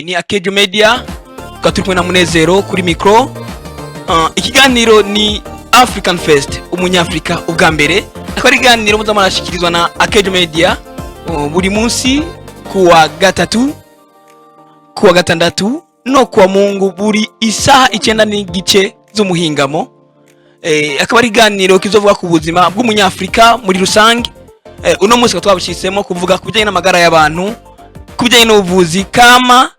ni Akejo Media, turi na Munezero kuri micro. Ikiganiro ni African Fest, umunyafrika ubwa mbere. Akaba ikiganiro muzamarashikirizwa na Akejo Media buri munsi kuwa gatatu, kuwa gatandatu no kuwa Mungu buri isaha 9 n'igice z'umuhingamo. Akaba ari ikiganiro kizovuga ku buzima bw'umunyafrika muri rusange. Uno munsi twabushisemo kuvuga kubijyanye n'amagara y'abantu, kubijyanye n'ubuvuzi kama,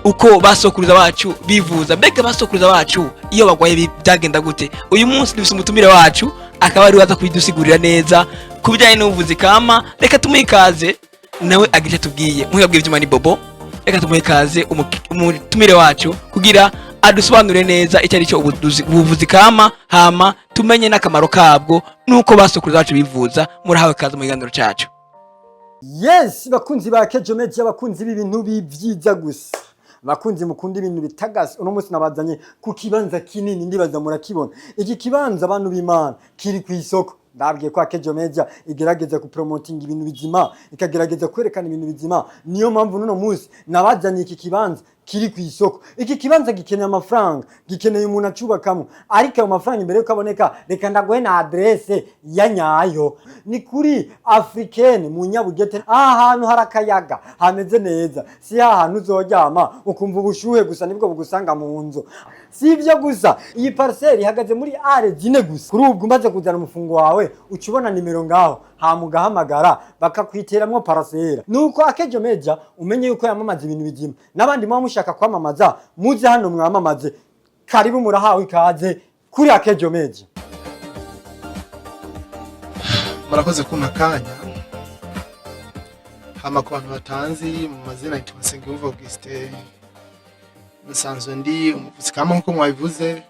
uko basokuruza bacu bivuza. Mbega basokuruza bacu iyo bagwaye byagenda gute? Uyu munsi dufite umutumire wacu akaba ari waza kubidusigurira neza kubijyanye n'ubuvuzi kama. Reka tumuhe ikaze nawe agice tubwiye. Muhebwe ibyuma ni Bobo. Reka tumuhe ikaze umutumire wacu kugira adusobanure neza icyo ari cyo ubuvuzi kama, hama tumenye n'akamaro kabwo nuko basokuruza bacu bivuza. Murahawe kaze mu kiganiro cyacu. Yes, bakunzi ba Akejo Media, bakunzi b'ibintu bivyiza gusa, bakunzi mukunda ibintu bitagase. Uno munsi nabazanye ku kibanza kinini, ndibaza murakibona. Iki kibanza abantu b'Imana kiri ku isoko. Ndabwiye ko Akejo Media igerageza ku promoting ibintu bizima, ikagerageza kwerekana ibintu bizima. Niyo mpamvu nuno munsi nabazanye iki kibanza kiri ku isoko. Iki kibanza gikeneye amafaranga, gikeneye umuntu acubakamo, ariko ayo mafaranga imbere yuko aboneka, reka ndaguhe na adresse ya nyayo. Ni kuri Africaine mu Nyabugete, ahantu harakayaga hameze neza. Si ahantu uzoryama ukumva ubushuhe gusa nibwo bugusanga mu nzu. Si ibyo gusa, iyi parcelle ihagaze muri are zine gusa. Kuri ubwo umaze kuzana umufungo wawe ukibona nimero ngaho, hamugahamagara bakakwiteramwo parcelle. Nuko Akejo Media umenye yuko yamamaza ibintu bizima, nabandi mwa mushaka kwamamaza muze hano mwamamaze. Karibu, murahawe ikaze kuri Akejo Media. Murakoze kumakanya. Hama ku bantu batanzi mu mazina yitwa Nsengiyumva Augustin. Nsanzwe ndi umuvuzi kama nkuko mwabivuze.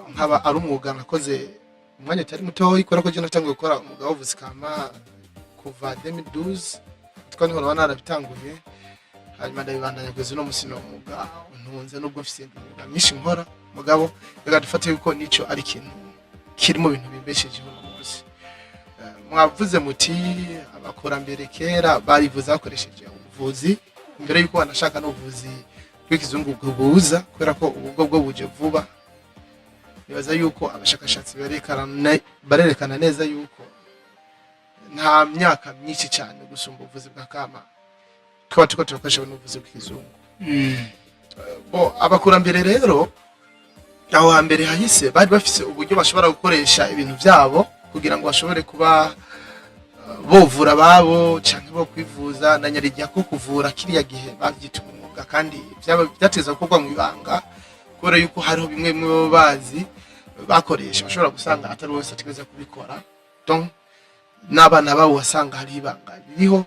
Nkaba ari umwuga nakoze umwanya utari muto, ikora ko je natangiye gukora umwuga w'ubuvuzi kama kuva 2012. Twani hano narabitanguye. Hanyuma ndabibandanya kugeza no musino umwuga ntunze nubwo mfise imyuga myinshi nkora. Mugabo reka dufate yuko nico ari kintu kiri mu bintu bimbesheje uno munsi. Mwavuze muti abakorambere kera barivuza bakoresheje ubuvuzi imbere yuko banashaka n'ubuvuzi bw'ikizungu bwubuza, kubera ko ubwo bwo buje vuba. Nibaza yuko abashakashatsi barerekana neza yuko nta myaka myinshi cyane gusumba ubuvuzi bwa kama twaba tukoresha n'ubuvuzi bw'ikizungu. Abakurambere rero aho hambere hahise bari bafise uburyo bashobora gukoresha ibintu byabo kugira ngo bashobore kuba bovura babo cyangwa bo kwivuza. Na nyarigiye ko kuvura kiriya gihe babyita umwuga, kandi byateza gukorwa mu ibanga, kubera yuko hariho bimwe mu bazi bakoresha bashobora gusanga atari wese atigeze kubikora. Donc n'abana babo wasanga hari ibanga biriho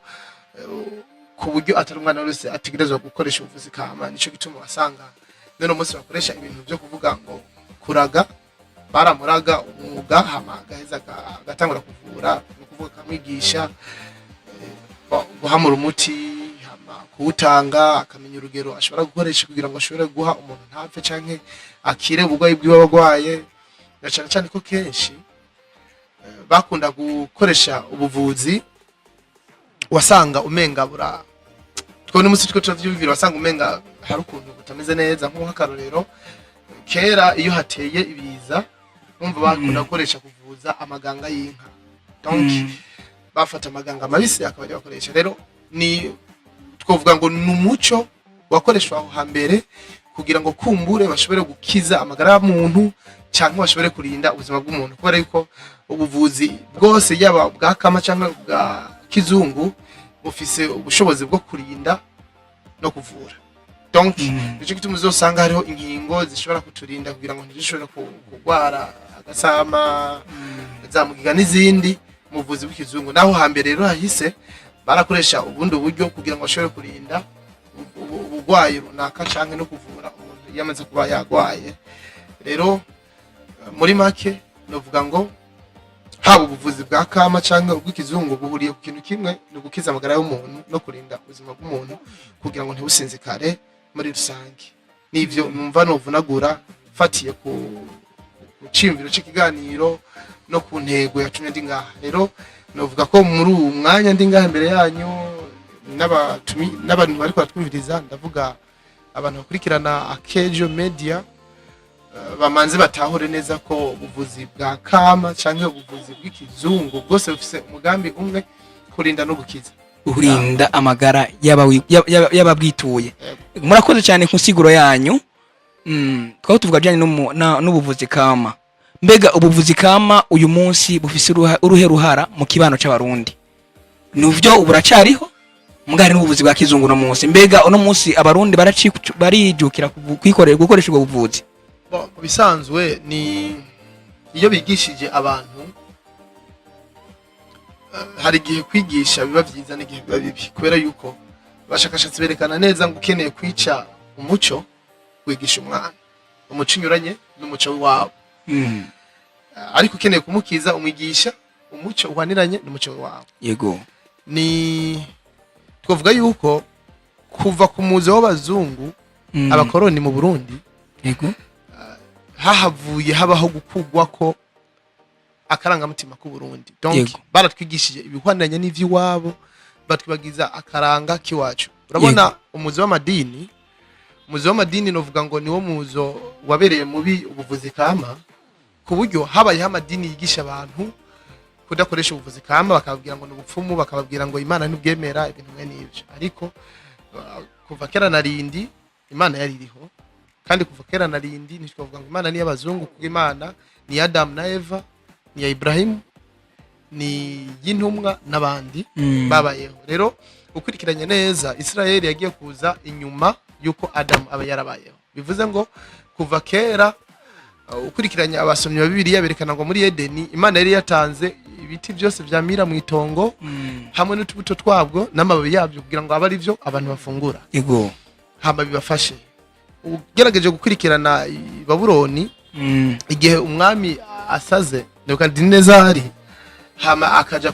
ku buryo atari umwana wese atigeze gukoresha ubuvuzi kama. Nico gituma wasanga none munsi bakoresha ibintu byo kuvuga ngo kuraga, baramuraga umwuga hama gaheza gatangura kuvura, no kuvuga kamwigisha guhamura umuti, hama kuwutanga, akamenya urugero ashobora gukoresha kugira ngo ashobore guha umuntu ntapfe canke akire ubugwayi bw'abagwaye. Na cyane cyane ko kenshi bakunda gukoresha ubuvuzi wasanga umenga bura twone musi twiko tuvyumvira, wasanga umenga hari ukuntu butameze neza. Nk'akarorero kera iyo hateye ibiza umva bakunda gukoresha kuvuza amaganga y'inka. Donc bafata amaganga mabisi akabari bakoresha. Rero ni twovuga ngo numuco wakoreshwa aho hambere kugira ngo kumbure bashobore gukiza amagara y'umuntu cyangwa bashobore kurinda ubuzima bw'umuntu, kubera yuko ubuvuzi bwose yaba bwa kama cyangwa bwa kizungu bufise ubushobozi bwo kurinda no kuvura. Donc nico gituma uzosanga hariho ingingo zishobora kuturinda kugira ngo ntishobore kugwara agasama, zamugiga n'izindi mu buvuzi bw'ikizungu. Naho hambere rero hahise barakoresha ubundi buryo kugira ngo bashobore kurinda ubugwayi runaka cyangwa no kuvura umuntu yamaze kuba yagwaye. Rero muri make novuga ngo haba ubuvuzi bwa kama cyangwa ubw'ikizungu buhuriye ku kintu kimwe, no gukiza amagara y'umuntu no kurinda ubuzima bw'umuntu kugira ngo ntibusinzikare muri rusange. Nivyo numva novunagura fatiye ku cimviro c'ikiganiro no ku ntego yatumye ndi ngaha. Rero novuga ko muri uwo mwanya ndi ngaha imbere yanyu n'abantu bari kwatwumviriza, ndavuga abantu bakurikirana Akejo Media, bamanze batahure neza ko ubuvuzi bwa kama canke ubuvuzi bw'ikizungu bwose bufise umugambi umwe, kurinda no gukiza, urinda amagara y'ababwituye. Murakoze cyane ku nsiguro yanyu. Twaba tuvuga bijyanye n'ubuvuzi kama. Mbega ubuvuzi kama uyu munsi bufise uruhe ruhara mu kibano c'abarundi? Nuvyo buracariho mugari n'ubuvuzi bwa kizungu no munsi. Mbega uno munsi abarundi barijukira gukoresha ubwo buvuzi? Bisanzwe ni iyo bigishije abantu, hari igihe kwigisha biba vyiza n'igihe biba bibi, kubera yuko abashakashatsi berekana neza ngo ukeneye kwica umuco kwigisha umwana umuco unyuranye n'umuco wabo, ariko ukeneye kumukiza umwigisha umuco uhaniranye n'umuco wabo. Yego, ni twavuga yuko kuva ku muze w'abazungu abakoroni mu Burundi, yego, hahavuye habaho gukugwa ko akarangamutima ku Burundi. Donc baratwigishije ibihwaniranye n'ivy'iwabo, batwibagiza akaranga kiwacu. Urabona umuzo w'amadini novuga ngo niwo muzo wabereye mubi ubuvuzi kama, ku buryo habaye amadini yigisha abantu kudakoresha ubuvuzi kama, bakababwira ngo n'ubupfumu, bakababwira ngo Imana ntibwemera ibintu mwe n'ivyo. Ariko kuva kera narindi Imana yaririho, kandi kuva kera narindi ntitwavuga ngo Imana ni y'abazungu, kuko Imana ni Adam na Eva, ni ya Ibrahim, ni y'intumwa n'abandi babayeho. Rero ukurikiranye neza, Israeli yagiye kuza inyuma yuko Adam aba yarabayeho. Bivuze ngo kuva kera, ukurikiranye abasomyi ba Bibiliya berekana ngo muri Edeni Imana yari yatanze ibiti byose vyamira mu itongo hamwe n'utubuto twabwo n'amababi yabyo, kugira ngo abe ari byo abantu bafungura. Yego, hama bibafashe. Ugerageje gukurikirana Babuloni, igihe umwami asaze Nebukadinezari, hama akaja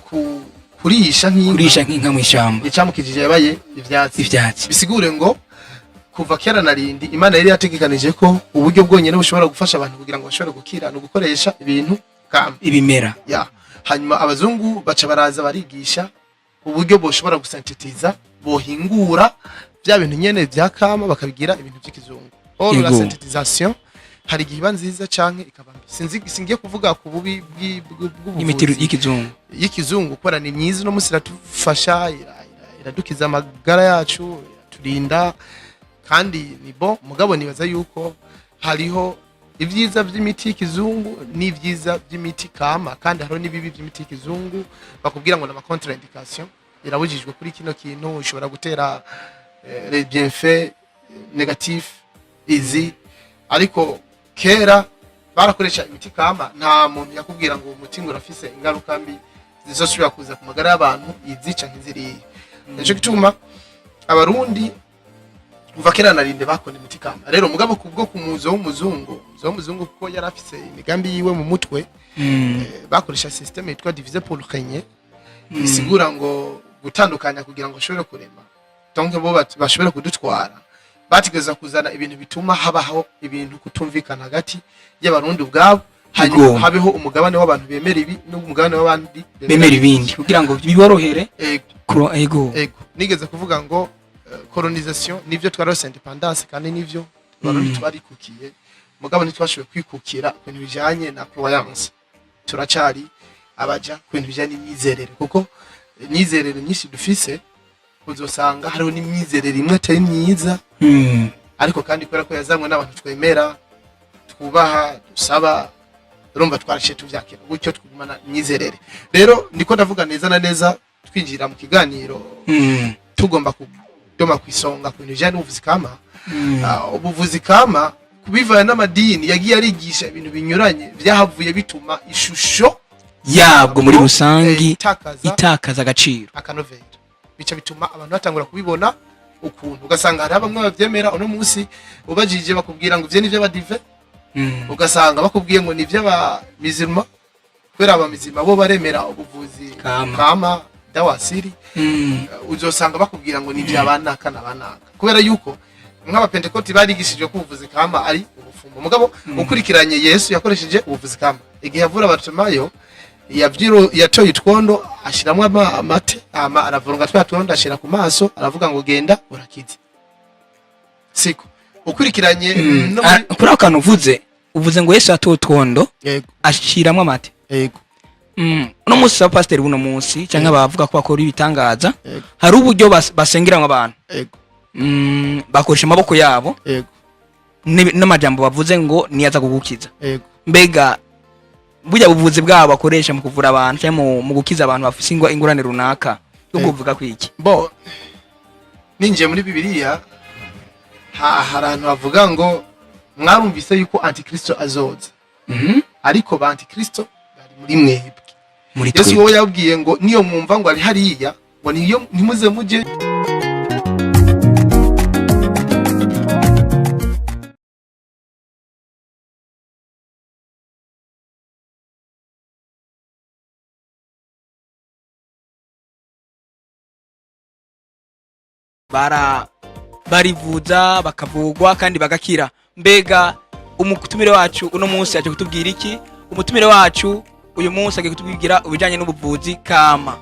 kurisha nk'inka mu ishyamba, icamukijije yabaye ivyatsi. Bisigure ngo kuva kera narindi Imana yari yategekanije ko uburyo bwonyene bushobora gufasha abantu kugira ngo bashobore gukira no gukoresha ibintu kama ibimera. Hanyuma abazungu baca baraza barigisha uburyo boshobora gusintetiza, bohingura bya bintu nyene vya kama bakabigira ibintu by'ikizungu. La synthetisation hari gihiba nziza canke ikaba mbi. Singiye kuvuga ku bubi bw'ubuvuzi y'ikizungu, kora ni myiza no musira tufasha, iradukiza amagara yacu, turinda, kandi ni bo. Mugabo nibaza yuko hariho ivyiza vy'imiti y'ikizungu n'ivyiza vy'imiti kama, kandi hariho n'ibibi vy'imiti y'ikizungu bakubwira ngo na contraindication, irabujijwe kuri kino kintu, ushobora gutera les bienfaits négatifs izi. Ariko kera barakoresha imiti kama, nta muntu yakubwira ngo umuti ngo urafise ingaruka mbi zizosubira kuza ku magara y'abantu izica nk'iziriye. Nico gituma abarundi kuva kera narinde bakora imiti kama. Rero mugabo kubwo kumuzo w'umuzungu kuko yari afise imigambi yiwe mu mutwe, bakoresha systeme yitwa diviser pour régner, isigura ngo gutandukanya kugira ngo ashobore kurema. Donc bo bashobora kudutwara, batigeza kuzana ibintu bituma habaho ibintu kutumvikana hagati y'abarundi ubwabo, hanyuma habeho umugabane w'abantu bemera ibi n'umugabane w'abandi bemera ibindi, kugira ngo biborohere. Ego, nigeze kuvuga ngo colonisation nivyo twarose independence, kandi nivyo barundi twarikukiye, mugabo ntitwashoboye kwikukira ku bintu bijanye na croyance. Turacari abaja ku bintu bijanye n'imyizerere, kuko imyizerere nyinshi dufise uzosanga hariho n'imyizerere imwe atari myiza, ariko kandi kubera ko yazanywe n'abantu twemera, twubaha, dusaba, urumva twarashe tuvyakira gutyo twumana imyizerere. Rero ndiko ndavuga neza na neza, twinjira mu kiganiro tugomba kudoma kwisonga ku bintu bijanye n'ubuvuzi kama. Ubuvuzi kama kubivana n'amadini yagiye arigisha ibintu binyuranye, vyahavuye bituma ishusho yabwo muri rusangi itakaza agaciro, akanovera. Bica bituma abantu batangura kubibona ukuntu, ugasanga hari bamwe bavyemera uno munsi ubajije bakubwira ngo ivyo nivyo abadive, ugasanga bakubwiye ngo nivyo abamizima, kubera abamizima bo baremera ubuvuzi kama dawasiri, uzosanga bakubwira ngo nivyo abanaka n'abanaka, kubera yuko nk'abapentekoti barigishijwe ko ubuvuzi kama ari ubufumbo. Mugabo ukurikiranye Yesu yakoresheje ubuvuzi kama igihe avura Bartimayo, yatoye utwondo ashiramwe amate aravunga twa twondo ashira ku maso aravuga ngo genda urakize siko ukurikiranye kuri akantu uvuze ngo Yesu atoye utwondo ashiramwe amate yego uno munsi wa pastor buno munsi cyangwa bavuga ko bakora ibitangaza hari uburyo basengeramo abantu bakoresha amaboko yabo n'amajambo bavuze ngo niyaza kugukiza mbega burya buvuzi bwabo bakoresha mu kuvura abantu cyangwa mu gukiza abantu bafite ingorane runaka yo kuvuga kwiki bo ninje muri Bibiliya harantu bavuga ngo mwarumvise yuko antikristo azoza ariko ba antikristo bari muri mwebwe Yesu wowe yabwiye ngo niyo mwumva ngo ari hariya ngo niyo ntimuze muje barivuza bakavugwa kandi bagakira mbega umutumire wacu uno munsi aje kutubwira iki umutumire wacu uyu munsi agiye kutubwira ubijanye n'ubuvuzi kama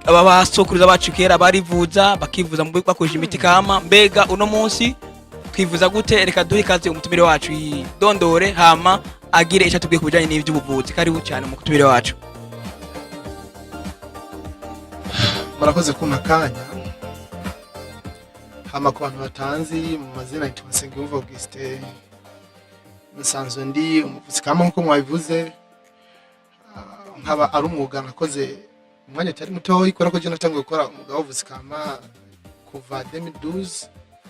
abasokuruza bacu kera barivuza bakivuza mu bakoresha imiti kama mbega uno munsi twivuza gute reka duhe ikaze umutumire wacu yidondore hama agire icyo tubwiye kubijanye n'ivy'ubuvuzi karibu cyane mu kutumire wacu murakoze kumakanya hama ku bantu batanzi mu mazina yitwa Nsengiyumva Augustin nsanzwe ndi umuvuzi kama nkuko mwabivuze nkaba ari umwuga nakoze umwanya atari mutoyi kubera ko je natangiye gukora umwuga w'ubuvuzi kama kuva 2012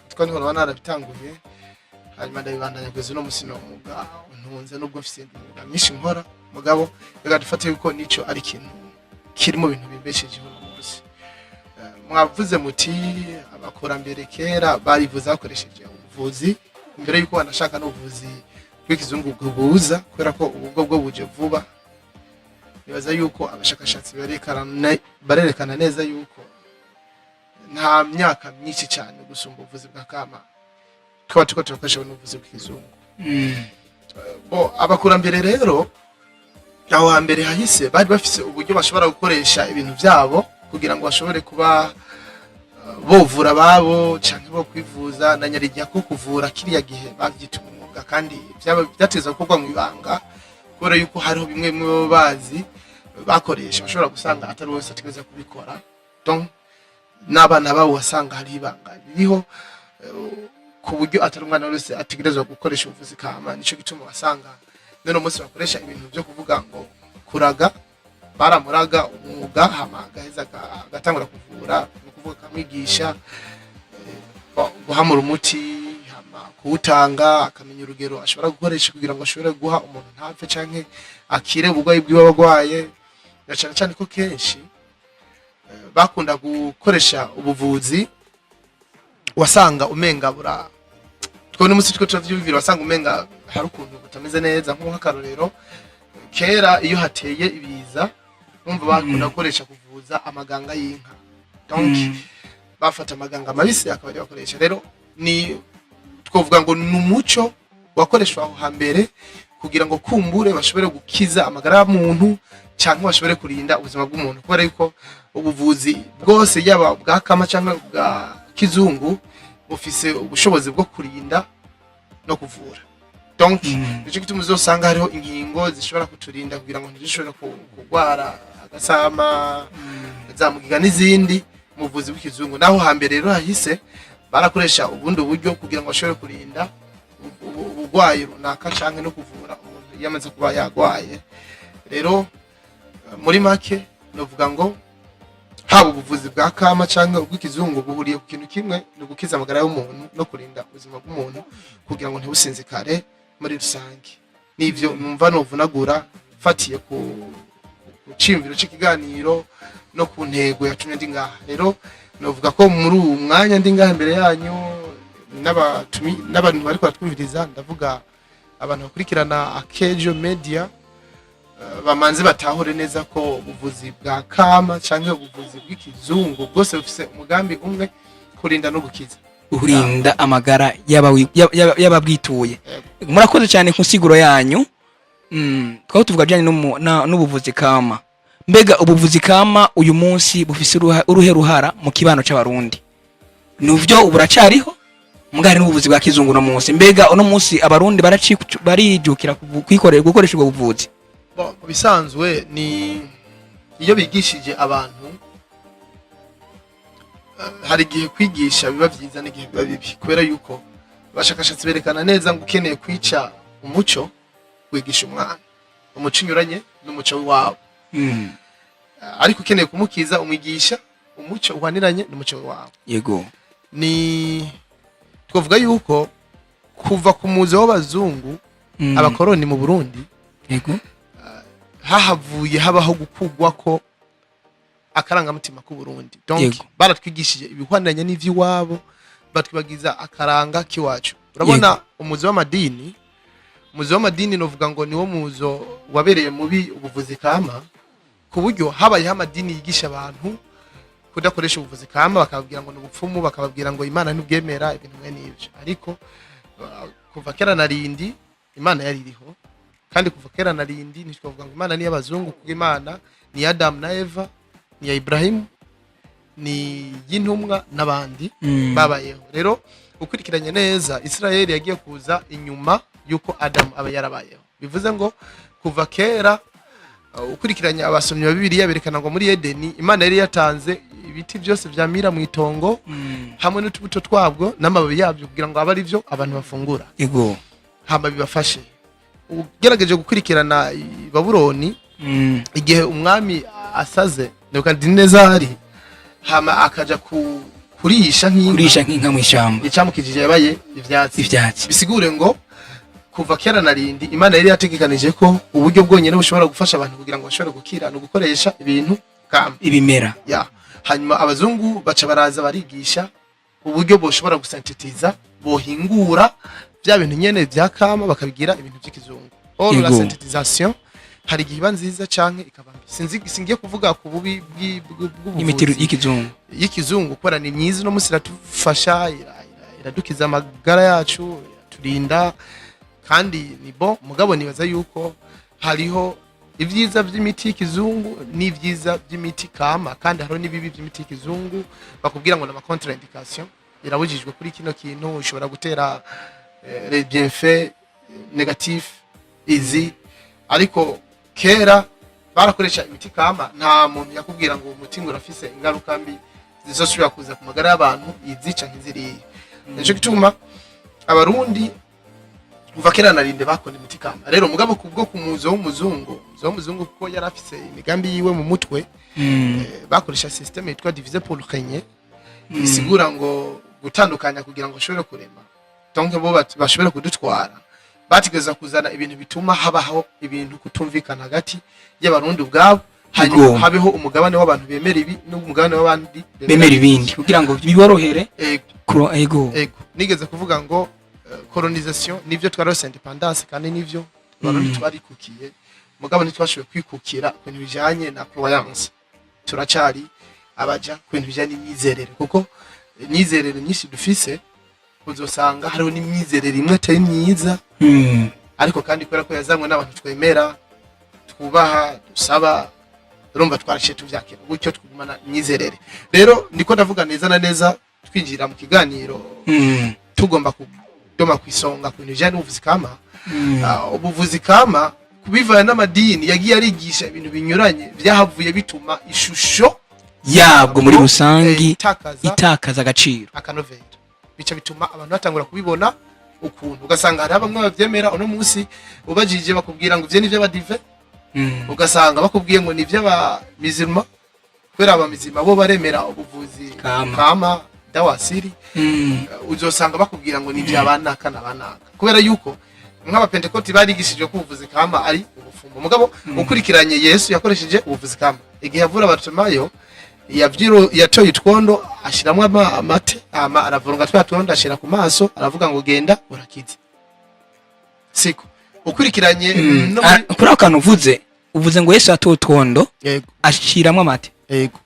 twani hano narabitanguye hanyuma ndabibandanya kugeza no musino umwuga ntunze nubwo mfise imyuga myinshi nkora mugabo reka dufate yuko nico ari ikintu kiri mu bintu bimbesheje uno munsi mwavuze muti abakurambere kera barivuza bakoresheje ubuvuzi imbere yuko banashaka n'ubuvuzi bw'ikizungu bwubuza kubera ko ubwo bwo buje vuba nibaza yuko abashakashatsi barerekana neza yuko nta myaka myinshi cyane gusumba ubuvuzi bwa kama twaba tuko turakoresha n'ubuvuzi bw'ikizungu bo abakurambere rero aho hambere hahise bari bafise uburyo bashobora gukoresha ibintu byabo kugira ngo bashobore kuba bovura babo cyangwa bo kwivuza na nyarigiya ko kuvura kiriya gihe bavyita umwuga kandi byateza gukorwa mu ibanga kubera yuko hariho bimwe mu bazi bakoresha bashobora gusanga atari wese atigeze kubikora donc n'abana babo wasanga hari ibanga biriho ku buryo atari umwana wese atigeze gukoresha ubuvuzi kama nico gituma wasanga none umunsi bakoresha ibintu byo kuvuga ngo kuraga baramuraga umwuga hama gaheza gatangura kuvura no kuvuga kamwigisha guhamura umuti hama kuwutanga akamenya urugero ashobora gukoresha kugira ngo ashobore guha umuntu ntapfe canke akire ubugwayi bw'abagwaye cyane cyane ko kenshi bakunda gukoresha ubuvuzi wasanga umenga bura twone musi twiko turavyumvira wasanga umenga hari ukuntu butameze neza nk'akarorero kera iyo hateye ibiza umva bakunda gukoresha kuvuza amaganga y'inka donc bafata amaganga mabisi akabari bakoresha rero ni twovuga ngo numuco wakoreshwa aho hambere kugira ngo kumbure bashobore gukiza amagara y'umuntu cyangwa bashobore kurinda ubuzima bw'umuntu kubera yuko ubuvuzi bwose yaba bwa kama cyangwa bwa kizungu bufise ubushobozi bwo kurinda no kuvura donc nicyo gituma uzosanga hariho ingingo zishobora kuturinda kugira ngo ntizishobore kugwara agasama zamugiga n'izindi mu buvuzi bw'ikizungu naho hambere rero hahise barakoresha ubundi buryo kugira ngo bashobore kurinda ubugwayi runaka cyangwa no kuvura umuntu yamaze kuba yagwaye rero muri make novuga ngo haba ubuvuzi bwa kama cyangwa ubw'ikizungu buhuriye ku kintu kimwe no gukiza amagara y'umuntu no kurinda ubuzima bw'umuntu kugira ngo ntibusinzikare muri rusange nivyo numva novunagura fatiye ku cimviro c'ikiganiro no ku ntego yatumye ndi ngaha rero novuga ko muri uwo mwanya ndi ngaha imbere yanyu n'abantu bari kwatwumviriza ndavuga abantu bakurikirana Akejo Media bamanze batahure neza ko ubuvuzi bwa kama cyangwa ubuvuzi bw'ikizungu bwose bufise umugambi umwe kurinda no gukiza urinda amagara y'ababwituye murakoze cyane ku nsiguro yanyu twaba tuvuga bijyanye n'ubuvuzi kama. Mbega ubuvuzi kama uyu munsi bufise uruhe ruhara mu kibano c'abarundi? Nuvyo buracariho mugari n'ubuvuzi bwa kizungu no munsi. Mbega uno munsi abarundi barijukira gukoresha ubwo buvuzi? Bisanzwe ni iyo bigishije abantu hari igihe kwigisha biba byiza n'igihe biba bibi, kubera yuko abashakashatsi berekana neza ngo ukeneye kwica umuco wigisha umwana umuco unyuranye n'umuco w'iwabo. Ariko ukeneye kumukiza umwigisha umuco uhaniranye n'umuco w'iwabo. Yego. Ni twavuga yuko kuva ku muze w'abazungu abakoroni mu Burundi, yego, hahavuye habaho gukugwa ko akarangamutima ku Burundi. Donc baratwigishije ibihwaniranye n'ivy'iwabo, batwibagiza akaranga kiwacu. Urabona umuze w'amadini, umuze w'amadini novuga ngo niwo muzo wabereye mubi ubuvuzi kama, ku buryo habaye amadini yigisha abantu kudakoresha ubuvuzi kama, bakababwira ngo n'ubupfumu, bakababwira ngo Imana ntibwemera ibintu mwe n'ivyo. Ariko kuva kera narindi Imana yari iriho, kandi kuva kera narindi ntitwavuga ngo Imana ni y'abazungu, kuko Imana ni Adam na Eva, ni ya Ibrahim, ni y'intumwa n'abandi babayeho. Rero ukurikiranye neza Israeli yagiye kuza inyuma yuko Adam aba yarabayeho. Bivuze ngo kuva kera ukurikiranye abasomyi ba Bibiliya berekana ngo muri Edeni Imana yari yatanze ibiti byose vyamira mu itongo hamwe n'utubuto twabwo n'amababi yabyo kugira ngo abe ari byo abantu bafungura. Yego. Hama bibafashe. Ugerageje gukurikirana Babuloni, igihe umwami asaze Nebukadinezari, hama akaja kurisha nk'inka mu ishamba, icamukijije yabaye ivyatsi. Bisigure ngo kuva kera narindi Imana yari yategekanije ko uburyo bwonyene bushobora gufasha abantu kugira ngo bashobore gukira no gukoresha ibintu kama ibimera. Hanyuma abazungu baca baraza barigisha uburyo boshobora gusintetiza, bohingura bya bintu nyene vya kama bakabigira ibintu by'ikizungu. La synthetisation hari gihiba nziza canke ikabambi. Singiye kuvuga ku bubi bw'imiti y'ikizungu kubera ni myiza no musira tufasha, iradukiza amagara yacu, turinda, kandi ni bon. Mugabo nibaza yuko hariho ivyiza vy'imiti y'ikizungu n'ivyiza vy'imiti kama, kandi hariho n'ibibi vy'imiti y'ikizungu bakubwira ngo na contre indication irabujijwe kuri kino kintu, ushobora gutera les bienfaits négatifs izi. Ariko kera barakoresha imiti kama, nta muntu yakubwira ngo umuti ngo urafise ingaruka mbi zizosubira kuza ku magara y'abantu izica nk'iziriye. Nico gituma abarundi kuva kera narinde bakora imiti kama. Rero mugabo kubwo kumuzo w'umuzungu kuko yarafise imigambi yiwe mu mutwe, bakoresha systeme yitwa diviser pour régner, isigura ngo gutandukanya kugira ngo ashobore kurema. Donc bo bashobora kudutwara, batigeza kuzana ibintu bituma habaho ibintu kutumvikana hagati y'abarundi ubwabo, hanyuma habeho umugabane w'abantu bemera ibi n'umugabane w'abandi bemera ibindi kugira ngo biborohere. Ego nigeze kuvuga ngo colonisation nivyo twarose independence, kandi nivyo abarundi twarikukiye, mugabo ntitwashoboye kwikukira ku bintu bijanye na croyance. Turacari abaja ku bintu bijanye n'imyizerere, kuko imyizerere nyinshi dufise uzosanga hariho n'imyizerere imwe atari myiza, ariko kandi kubera ko yazanywe n'abantu twemera, twubaha, dusaba, urumva twarashe tuvyakira gutyo twumana imyizerere. Rero ndiko ndavuga neza na neza twinjira mu kiganiro tugomba kudoma kwisonga ku bintu bijanye n'ubuvuzi kama. Ubuvuzi kama kubivana n'amadini yagiye arigisha ibintu binyuranye, byahavuye bituma ishusho yabwo muri rusangi itakaza agaciro, akanovera. Bica bituma abantu batangura kubibona ukuntu, ugasanga hari bamwe bavyemera uno munsi ubajije bakubwira ngo ivyo ni vy'abadive, ugasanga bakubwiye ngo ni vy'abamizima, kubera abamizima bo baremera ubuvuzi kama dawasiri, uzosanga bakubwira ngo ni vy'abanaka n'abanaka, kubera yuko nk'abapentekoti barigishije ko ubuvuzi kama ari ubufumbo. Mugabo ukurikiranye Yesu yakoresheje ubuvuzi kama igihe avura Bartimayo, yatoye utwondo ashiramwe amate, aravurunga twa twondo ashira ku maso, aravuga ngo genda urakize. Siko ukurikiranye no kuri akantu uvuze ngo Yesu yatoye utwondo ashiramwe amate. Yego.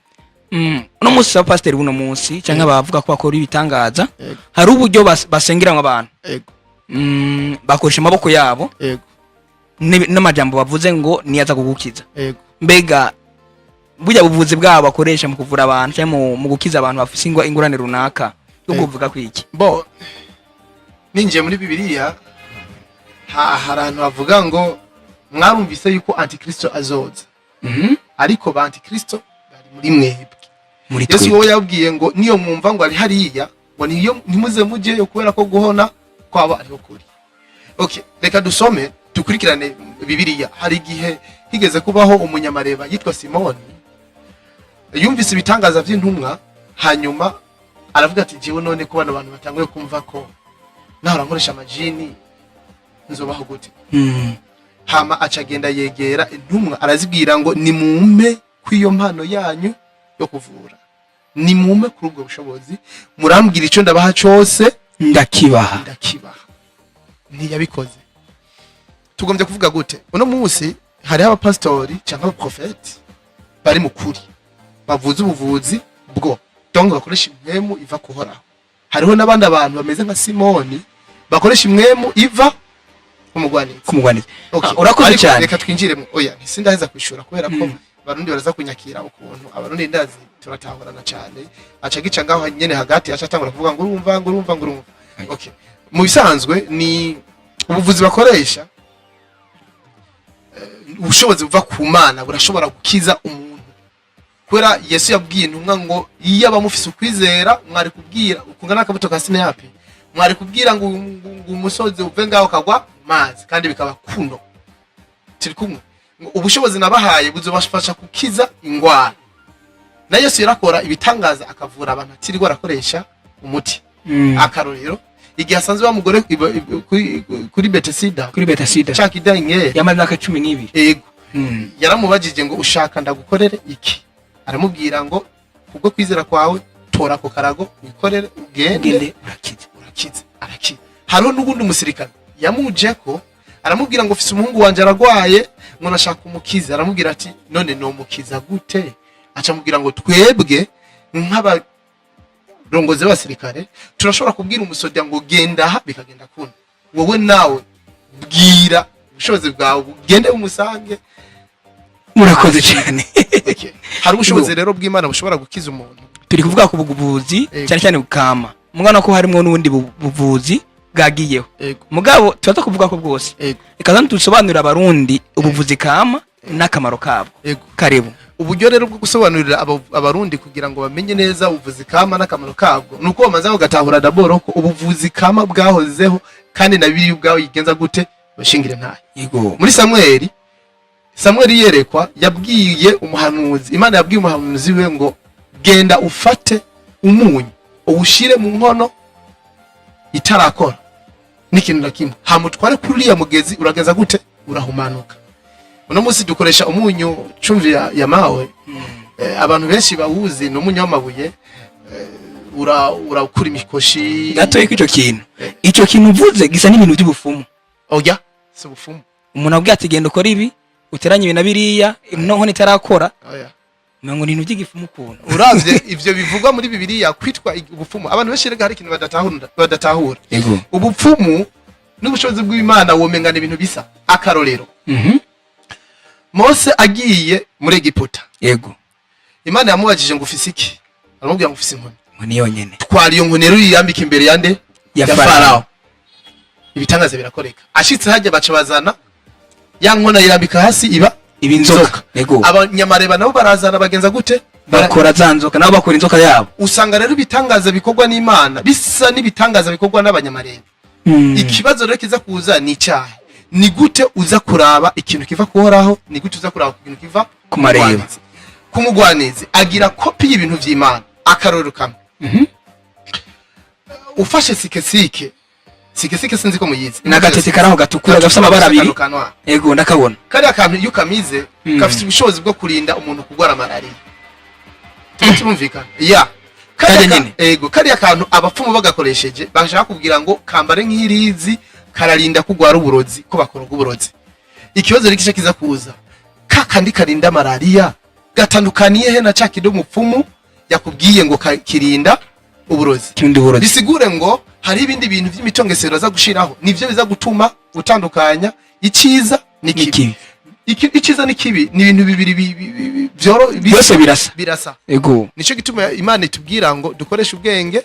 No musi wa pastor buno munsi cyangwa bavuga ko bakora ibitangaza, hari uburyo basengeramo abantu. Yego. Bakoresha amaboko yabo. Yego. n'amajambo bavuze ngo niyaza kugukiza. yego Mbega burya buvuzi bwabo bakoresha mu kuvura abantu cyangwa mu gukiza abantu bafite ingorane runaka yo kuvuga kwiki? bo ninjiye muri bibiliya hari ahantu havuga ngo mwarumvise yuko antikristo azoza, ariko ba antikristo bari muri mwebwe. Muri Yesu twe wowe yabwiye ngo niyo mwumva ngo ari hariya ngo niyo ntimuze mujyeyo kubera ko guhona kwaba ariho kuri. Okay, reka dusome dukurikirane bibiliya. Hari igihe higeze kubaho umunyamareba yitwa Simoni, yumvise ibitangaza by'intumwa, hanyuma aravuga ati jewe none ko bano bantu batanguye kumva ko nahora nkoresha amajini nzobaho gute? Hama acagenda yegera intumwa arazibwira ngo nimume kw'iyo mpano yanyu yo kuvura, nimume kuri ubwo bushobozi, murambwira icyo ndabaha cyose ndakibaha. Ntiyabikoze. Tugombye kuvuga gute? Uno munsi hariho abapastori cyangwa abaprofeti bari mu kuri bavuze ubuvuzi bwo donc bakoresha impwemu iva kuhoraho. Hariho n'abandi abantu bameze nka Simoni bakoresha impwemu iva kumugwaniza. Okay. Urakoze cyane. Reka twinjiremo. Oya ntizindaheza kwishura kubera ko barundi baraza kunyakira ukuntu abarundi ndazi turatahurana cyane. Aca gica ngaho nyene hagati acatangura kuvuga ngo urumva. Okay. Mu bisanzwe ni ubuvuzi bakoresha ubushobozi buva ku Mana burashobora gukiza umuntu. Kubera Yesu yabwiye intumwa ngo iyo abamufise ukwizera mwari kubwira ukungana akabuto ka Sineyapi, mwari kubwira ngo umusozi uve ngaho kagwa mazi kandi bikaba kuno. Tiri kumwe ubushobozi nabahaye buzobafasha kukiza ingwara. Na Yesu yarakora ibitangaza akavura abantu atiri gwarakoresha umuti. Akarorero igihe asanzwe bamugore kuri Betesida chaki dainge yamazaka 12. Yego. Yaramubajije ngo ushaka ndagukorere iki? Aramubwira ngo kubwo kwizera kwawe tora ko karago wikorere ugende urakize. Hariho n'ubundi umusirikare yamuje ko aramubwira ngo ufise umuhungu wanje aragwaye ngo nashaka umukiza. Aramubwira ati none no mukiza gute? Acamubwira ngo twebwe nk'aba rongoze basirikare turashobora kubwira umusodia ngo genda aha bikagenda kuno. Wowe nawe bwira ubushobozi bwawe ugende umusange. Murakoze cyane. Okay. Hari ubushobozi rero bw'Imana bushobora gukiza umuntu. Turi kuvuga ku buvuzi cyane cyane bukama. Mugana ko harimo n'ubundi buvuzi bwagiyeho. Mugabo tubaza kuvuga ko bwose. Reka zantu dusobanurira abarundi ubuvuzi kama n'akamaro kabo. Karibu. Uburyo rero bwo gusobanurira abarundi kugira ngo bamenye neza ubuvuzi kama n'akamaro kabwo nuko bamaze kugatahura daboro ko ubuvuzi kama bwahozeho kandi na biri bwaho yigenza gute bashingire ntaye. Yego. Muri Samuel yerekwa yabwiye umuhanuzi, Imana yabwiye umuhanuzi we ngo genda ufate umunyu uwushire mu nkono itarakora n'ikintu na kimwe hamutware kuri ya mugezi urageza gute urahumanuka. Uno munsi dukoresha umunyu cumvi ya mawe. Abantu benshi bawuzi no munyu w'amabuye. Urakura imikoshi gatoye kw'ico kintu. Ico kintu uvuze gisa n'ibintu by'ubufumu. Oya, si ubufumu. Umuntu abwiye ati genda ukora ibi uteranye ibintu biriya nonko nitarakora. Oya. Nango n'ibintu by'igifumu kuntu. Uravye ivyo bivugwa muri Bibiliya kwitwa ubufumu. Abantu benshi rega hari ikintu badatahura. Yego. Ubupfumu n'ubushobozi bw'Imana womengana ibintu bisa. Akarorero. Mose agiye muri Egiputa. Yego. Imana yamubajije ngo ufise iki? Aramubwira ngo ufise inkoni. Nkoni yonyene. Twari iyo nkoni rero yambika imbere yande ya Farao. Ibitangaza birakoreka. Ashitse hajya baca bazana ya nkona yirambika hasi iba inzoka. Yego. Abanyamareba nabo barazana bagenza gute? Bakora zanzoka nabo bakora inzoka yabo. Usanga rero ibitangaza bikorwa n'Imana bisa n'ibitangaza bikorwa n'abanyamareba. Ikibazo rero kiza kuza ni icyaha. Ni gute uza kuraba ikintu kiva kuhoraho, ni gute uza kuraba ikintu kiva kumareba. Kumugwanizi agira kopi y'ibintu vy'Imana. Akarorero kamwe. Ufashe sikesike sinzi ko muyizi. Nagatete karaho gatukura gafite amabara abiri. Yego ndakabona. Kari akantu iyo kamize gafite ubushobozi bwo kurinda umuntu kugwara malaria. Tumvikana. Ya. Kari nyine. Yego kari akantu abapfumu bagakoresheje bashaka kubwira ngo kambare nk'irizi kararinda kugwara uburozi ko bakora uburozi. Ikibazo rikisha kiza kuza kakandi karinda malaria gatandukaniye he na cyakido mupfumu yakubwiye ngo kirinda uburozi. Bisigure ngo hari ibindi bintu by'imitongesero aza gushiraho nivyo biza gutuma utandukanya iciza n'ikibi. Iciza n'ikibi ni ibintu bibiri byose birasa. Ego. Nico gituma Imana itubwira ngo dukoreshe ubwenge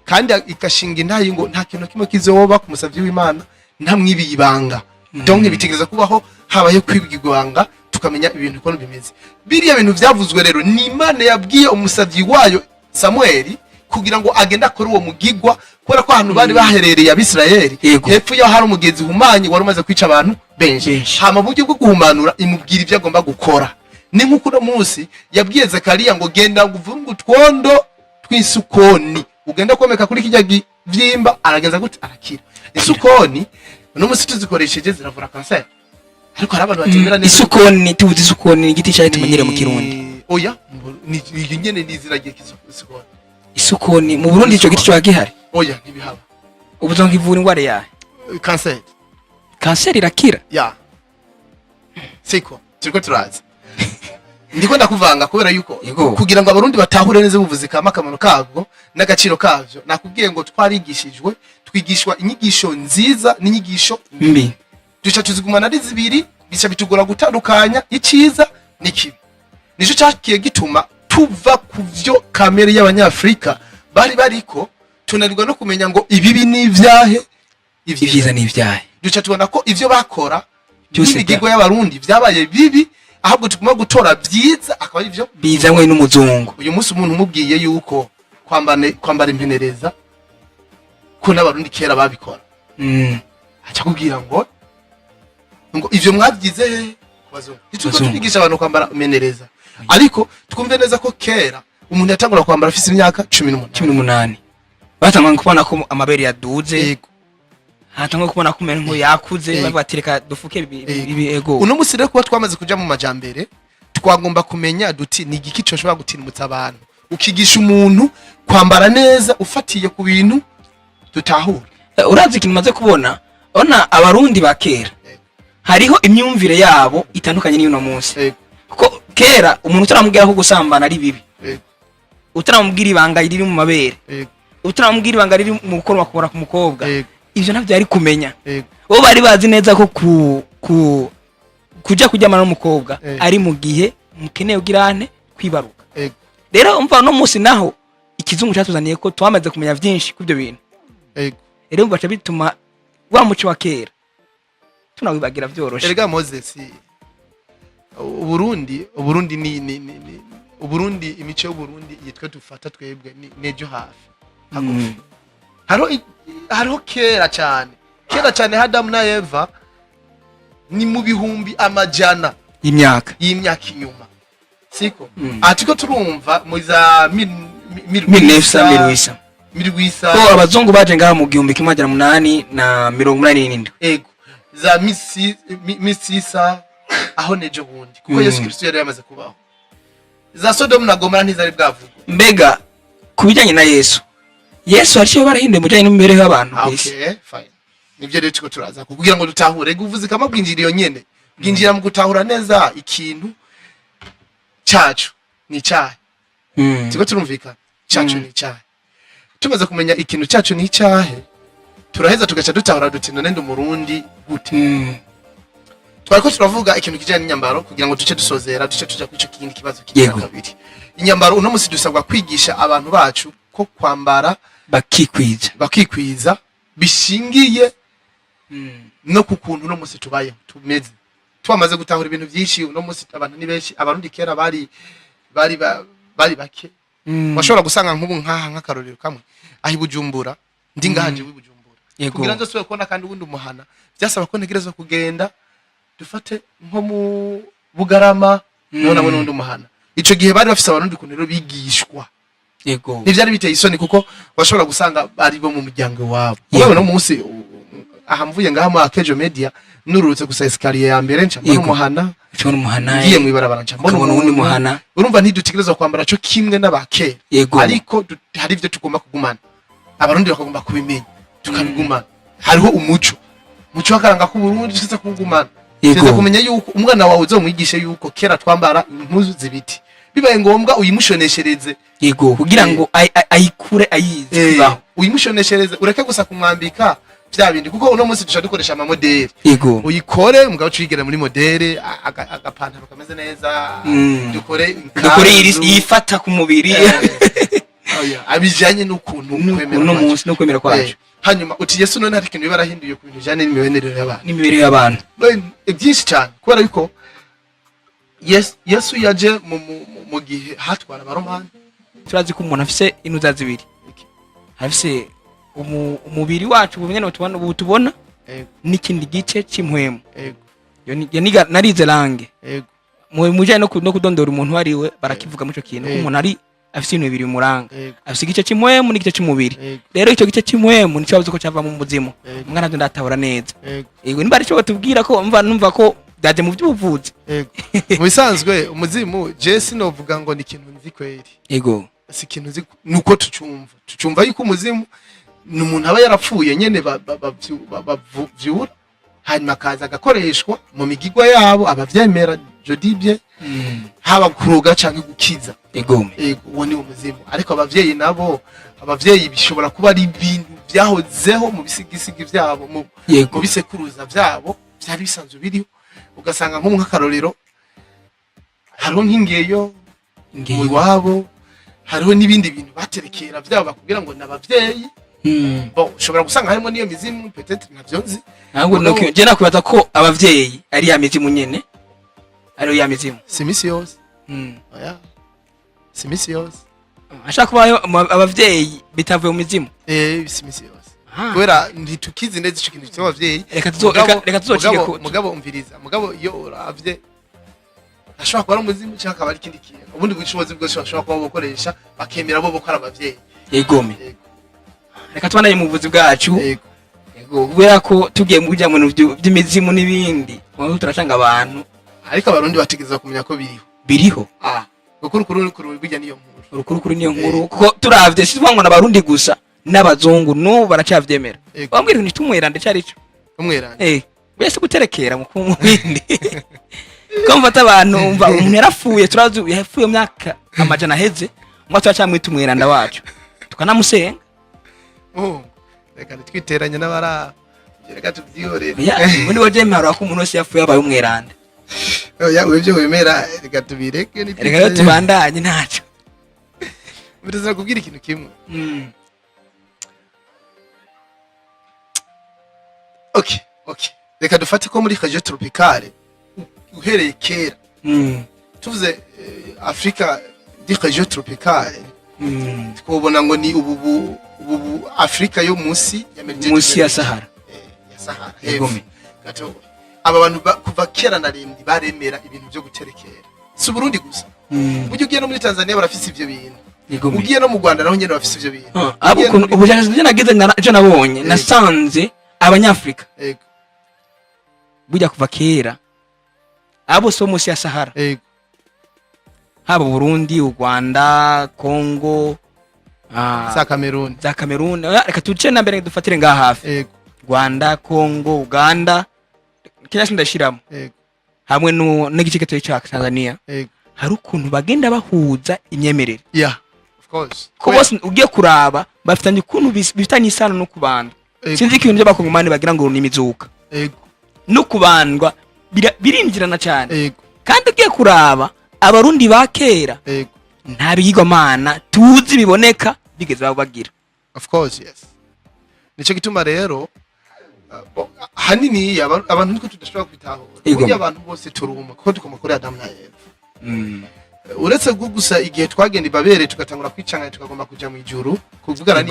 kandi ikashinga intayi ngo nta kintu kimwe kizoba ku musavyi w'Imana nta mwibibanga. Donc bitegereza kubaho habaye kwibwigwanga tukamenya ibintu uko bimeze. Biriya bintu vyavuzwe rero ni Imana yabwiye umusavyi wayo Samueli kugira ngo agenda akora uwo mugigwa kubera ko ahantu bari baherereye Abisirayeli hepfo yaho hari umugezi humanye wari umaze kwica abantu benshi. Hama buryo bwo guhumanura imubwira ivyo agomba gukora. Ni nkuko no munsi yabwiye Zakariya ngo genda nguvunga utwondo twisukoni ugenda komeka kuri kijya vyimba aragenza gute arakira. Isukoni no munsi tuzikoresheje ziravura kanseri. Ariko hari abantu batemera neza isukoni tuvuze isukoni igiti cyaje tumenyere mu Kirundi. Oya ni nyene niziragiye isukoni. Isukoni mu Burundi ico giti cyo gihari. Oya ntibihaba. Ubuzonga ivura ingware yahe? Kanseri. Kanseri irakira? Ya. Siko turiko turaza. Ndiko ndakuvanga kubera yuko kugira ngo abarundi batahure neza ubuvuzi kama kamano kabwo n'agaciro kavyo nakubwiye ngo twarigishijwe twigishwa inyigisho nziza n'inyigisho mbi duca tuzigumana ari zibiri bica bitugora gutandukanya iciza n'ikibi. Nico cyakiye gituma tuva kuvyo kamere y'Abanyafrika bari bariko tunanirwa no kumenya ngo ibibi n'ivyahe ivyiza n'ivyahe. Duca tubona ko ivyo bakora by'imigirwa y'abarundi vyabaye bibi ahubwo tuguma gutora byiza akaba ivyo bizanywe n'umuzungu. Uyu munsi umuntu umubwiye yuko kwambara impenereza ko n'abarundi kera babikora acha kubwira ngo ivyo mwabyize kubazungu ituko tubigisha abantu kwambara impenereza ariko twumve neza ko kera umuntu yatangura kwambara afise imyaka 18 batangwa kubona ko amabere yaduze hatangwa kubona ko umuntu yakuze babatereka dufuke ego. Uno musi rero kuba twamaze kuja mu majambere twagomba kumenya duti ni igiki cyo shobora gutinimutsa abantu ukigisha umuntu kwambara neza ufatiye ku bintu tutahura. Urazi ikintu maze kubona ona abarundi bakera hariho imyumvire yabo itandukanye n'iyo no munsi. Kuko kera umuntu utaramubwira ko gusambana ari bibi utaramubwira ibanga riri mu mabere utaramubwira ibanga riri mu gukora ku mukobwa ivyo navyo ari kumenya. Bo bari bazi neza ko kujya kujyamana n'umukobwa ari mu gihe mukeneye ugirane kwibaruka. Rero umva no munsi naho ikizungu cyatuzaniye ko twamaze kumenya vyinshi kubyo bintu. Rero bacha bituma wa muco wa kera tunawibagira vyoroshe. Erega Moses Uburundi ni Uburundi imico y'Uburundi yitwe dufata twebwe nejo hafi hagufi. Hariho kera cyane Adamu na Eva ni mu bihumbi amajana y'imyaka inyuma siko atiko turumva mu za mirwisa ko abazungu baje ngaha mu 1887 ego za misisa aho nejo bundi kuko Yesu Kristo yari yamaze kubaho. Za Sodom na Gomora ntizari bwavuga mbega kubijanye na Yesu aricyo barahinde mujanye n'imibereho y'abantu bisi. Okay fine nivyo rero tuko turaza kugira ngo dutahure guvuze kama bwinjiriyo nyene bwinjira mu gutahura neza ikintu cyacu ni cyahe. Tuko turumvika cyacu ni cyahe tumaze kumenya ikintu cyacu ni cyahe turaheza tugaca dutahura dutino nende umurundi gute. Twariko turavuga ikintu kijanye n'inyambaro kugira ngo duce dusozera duce tuja kwico kindi kibazo kigira kabiri. Inyambaro uno musi dusabwa kwigisha abantu bacu ko kwambara bakikwiza bishingiye no kukuntu no musi tubaye tumeze twamaze gutahura ibintu byinshi. Uno musi abantu ni benshi abarundi kera bari bake washobora gusanga nk'ubu nk'akarorero kamwe ahi Bujumbura ndi ngahanje Bujumbura kugira ngo sobe kubona kandi ubundi umuhana byasaba ko ntegereza kugenda dufate nko mu Bugarama none abo n'undi umuhana. Ico gihe bari bafise abarundi kunero bigishwa ntivyari biteye isoni kuko washobora gusanga bari bo mu muryango wabo. Wewe no munsi ahamvuye ngaha mu Akejo Media nururutse gusa escalier ya mbere nca mbona umuhana ngiye mu ibarabara nca mbona undi muhana. Urumva ntidutegerezwa kwambara cyo kimwe n'abakera ariko hari ivyo tugomba kugumana abarundi bakagomba kubimenya tukabigumana. Hariho umuco wakaranga ku Burundi tuza kugumana tuza kumenya yuko umwana wawe uzomwigishe yuko kera twambara impuzu zibiti bibaye ngombwa uyimushoneshereze kugira ngo ayikure ayizi. uyimushoneshereze ureke gusa kumwambika bya bindi kuko uno munsi dushaka dukoresha ama modeli yego uyikore mugabo cuyigera muri modeli agapantaro kameze neza dukore yifata ku mubiri abijanye n'ukuntu no kwemera kwacu hanyuma uti Yesu none hari ikintu bibarahinduye ku bintu bijanye n'imibereho y'abantu byinshi cyane kubera yuko Yesu yaje mu gihe hatwara abaromani turazi ko umuntu afise inuza zibiri afise umubiri wacu bumwe tubona n'ikindi gice cy'impwemu yego narize lange yego mu mujanye no kudondora umuntu wariwe barakivuga muco kintu ko umuntu ari afise ibintu bibiri muranga afise igice cy'impwemu n'igice cy'umubiri rero icyo gice cy'impwemu nico bavuze ko cyava mu muzimu umwana ntabwo ndatabura neza yego niba aricyo batubwira ko numva ko byaje mu by'ubuvuzi mu bisanzwe umuzimu Jesse novuga ngo ni ikintu nzi kweri yego si ikintu nzi nuko tucumva yuko umuzimu ni umuntu aba yarapfuye nyene bavyura hanyuma akaza agakoreshwa mu migigwa yabo abavyemera jodibye haba kuroga canke gukiza yego uwo ni umuzimu ariko abavyeyi bishobora kuba ari ibintu byahozeho mu bisigisigi byabo mu bisekuruza byabo byari bisanzwe biriho ugasanga nko nk'akarorero hariho nk'ingeyo mu iwabo hariho n'ibindi bintu baterekera byabo bakubwira ngo n'abavyeyi ushobora gusanga harimo niyo mizimu peut-être navyo nzi ntabwo je nakubaza ko abavyeyi ari ya mizimu nyene ari ya mizimu si misi yose oya si misi yose ashaka kubayo abavyeyi bitavuye mu mizimu si misi yose kubera ntitukizi neza ico kintu cy'abavyeyi reka tuzocike ko mugabo mugabo iyo uravye ashobora kuba ari umuzimu cyangwa akaba ari ikindi kintu ubundi bushobozi bwose bashobora kuba bakoresha bakemera bo gukora abavyeyi yegome reka tubanaye mu buvuzi bwacu yego kubera ko tugiye mu bijya mu by'imizimu n'ibindi aho turashanga abantu ariko abarundi bategeza kumenya ko biriho gukuru bijya niyo nkuru niyo nkuru kuko turavye sivangwa n'abarundi gusa n'abazungu no baracavyemera bambwira nti tumwerande cyari cyo umwerande bese guterekera mu kumwindi komfata abantu umva umuntu yarapfuye turazi yafuye mu myaka amajana heze ngo twacamwita umweranda wacu tukanamusenga reka twiteranye n'abara reka tubyiyorere muri waje mara ko umuntu wese yafuye abaye umweranda oya webyo wemera reka tubireke reka tubandanye ntacyo biraza kubwira ikintu kimwe okay reka dufate ko muri Région tropicale uhereye kera tuvuze Afrika di Région tropicale twobona ngo ni ubu Afrika yo munsi ya Sahara yegome gato aba bantu kuva kera narindi baremera ibintu byo guterekera si Burundi gusa ujye ugiye no muri Tanzania barafise ivyo bintu ugiye no mu Rwanda naho nyene bafise ivyo bintu abo ubujanje nagize naje nabonye nasanze abanyafrika bujya kuva kera abo so munsi ya Sahara haba Burundi u Rwanda Congo za Cameroon reka tuce na mbere dufatire ngaha hafi Rwanda Congo Uganda Kenya sindashiramo hamwe n'igice gito cya Tanzania hari ukuntu bagenda bahuza imyemerere of course ko bose ugiye kuraba bafitanye ukuntu bifitanye isano no kubandwa sinzi ikintu byo bakongomani bagira ngo ni imizuka no kubandwa birinjirana cyane kandi ugiye kuraba abarundi bakera nta bigigomana tuzi biboneka bigeze bagira of course yes nico gituma rero hanini abantu niko tudashobora kwitahura ugiye abantu bose turuma kuko tukoma kuri Adam na Eva uretse gusa igihe twagenda ibabere tugatangura kwicanga tukagomba kuja mu ijuru kuvugana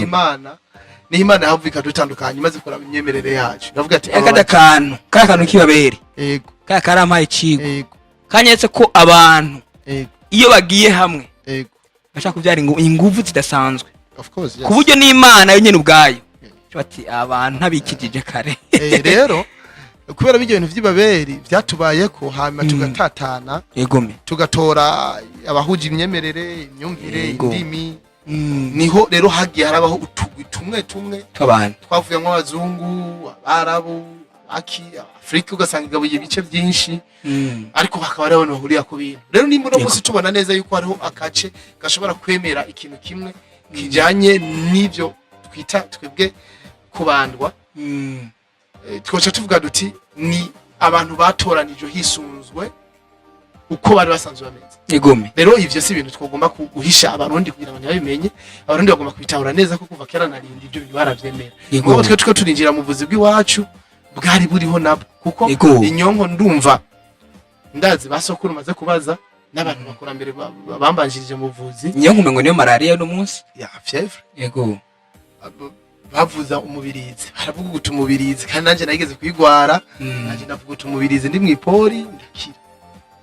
n'Imana yavuka dutandukanye maze kuraba imyemerere yacu ndavuga ati kada kantu kibabere kaya karampaye cigo kanyetse ko abantu iyo bagiye hamwe bashaka kubyara inguvu zidasanzwe of course yes ku buryo n'Imana yo nyene ubwayo bati abantu ntabikijije kare rero kubera bijye ibintu vy'ibaberi byatubaye ko hama tugatatana yegome tugatora abahuje imyemerere imyumvire indimi niho rero hagiye harabaho utugwi tumwe tw'abantu twavuye nk'abazungu abarabu Afrika ugasanga igabuye ibice byinshi ariko bakaba ari abantu bahuriye ku bintu rero nimba no musi tubona neza yuko hariho akace gashobora kwemera ikintu kimwe kijanye n'ivyo twokwita twebwe kubandwa twoca tuvuga duti ni abantu batoranijwe hisunzwe uko bari basanzwe bameze. Igome. Rero ivyo si ibintu twagomba guhisha abarundi kugira ngo babimenye. Abarundi bagomba kubitahura neza ko kuva kera narindi ibyo baravyemera. Ngo twe turinjira mu buzi bw'iwacu bwari buriho nabo kuko inyonko ndumva ndazi basokuru maze kubaza n'abantu bakora mbere bambanjirije mu buvuzi. Inyonko mengo niyo malaria no munsi ya fièvre. Yego. Bavuza umubirizi baravuga guta umubirizi kandi nanje nageze kwigwara nanje navuga guta umubirizi ndi mwipori ndakira.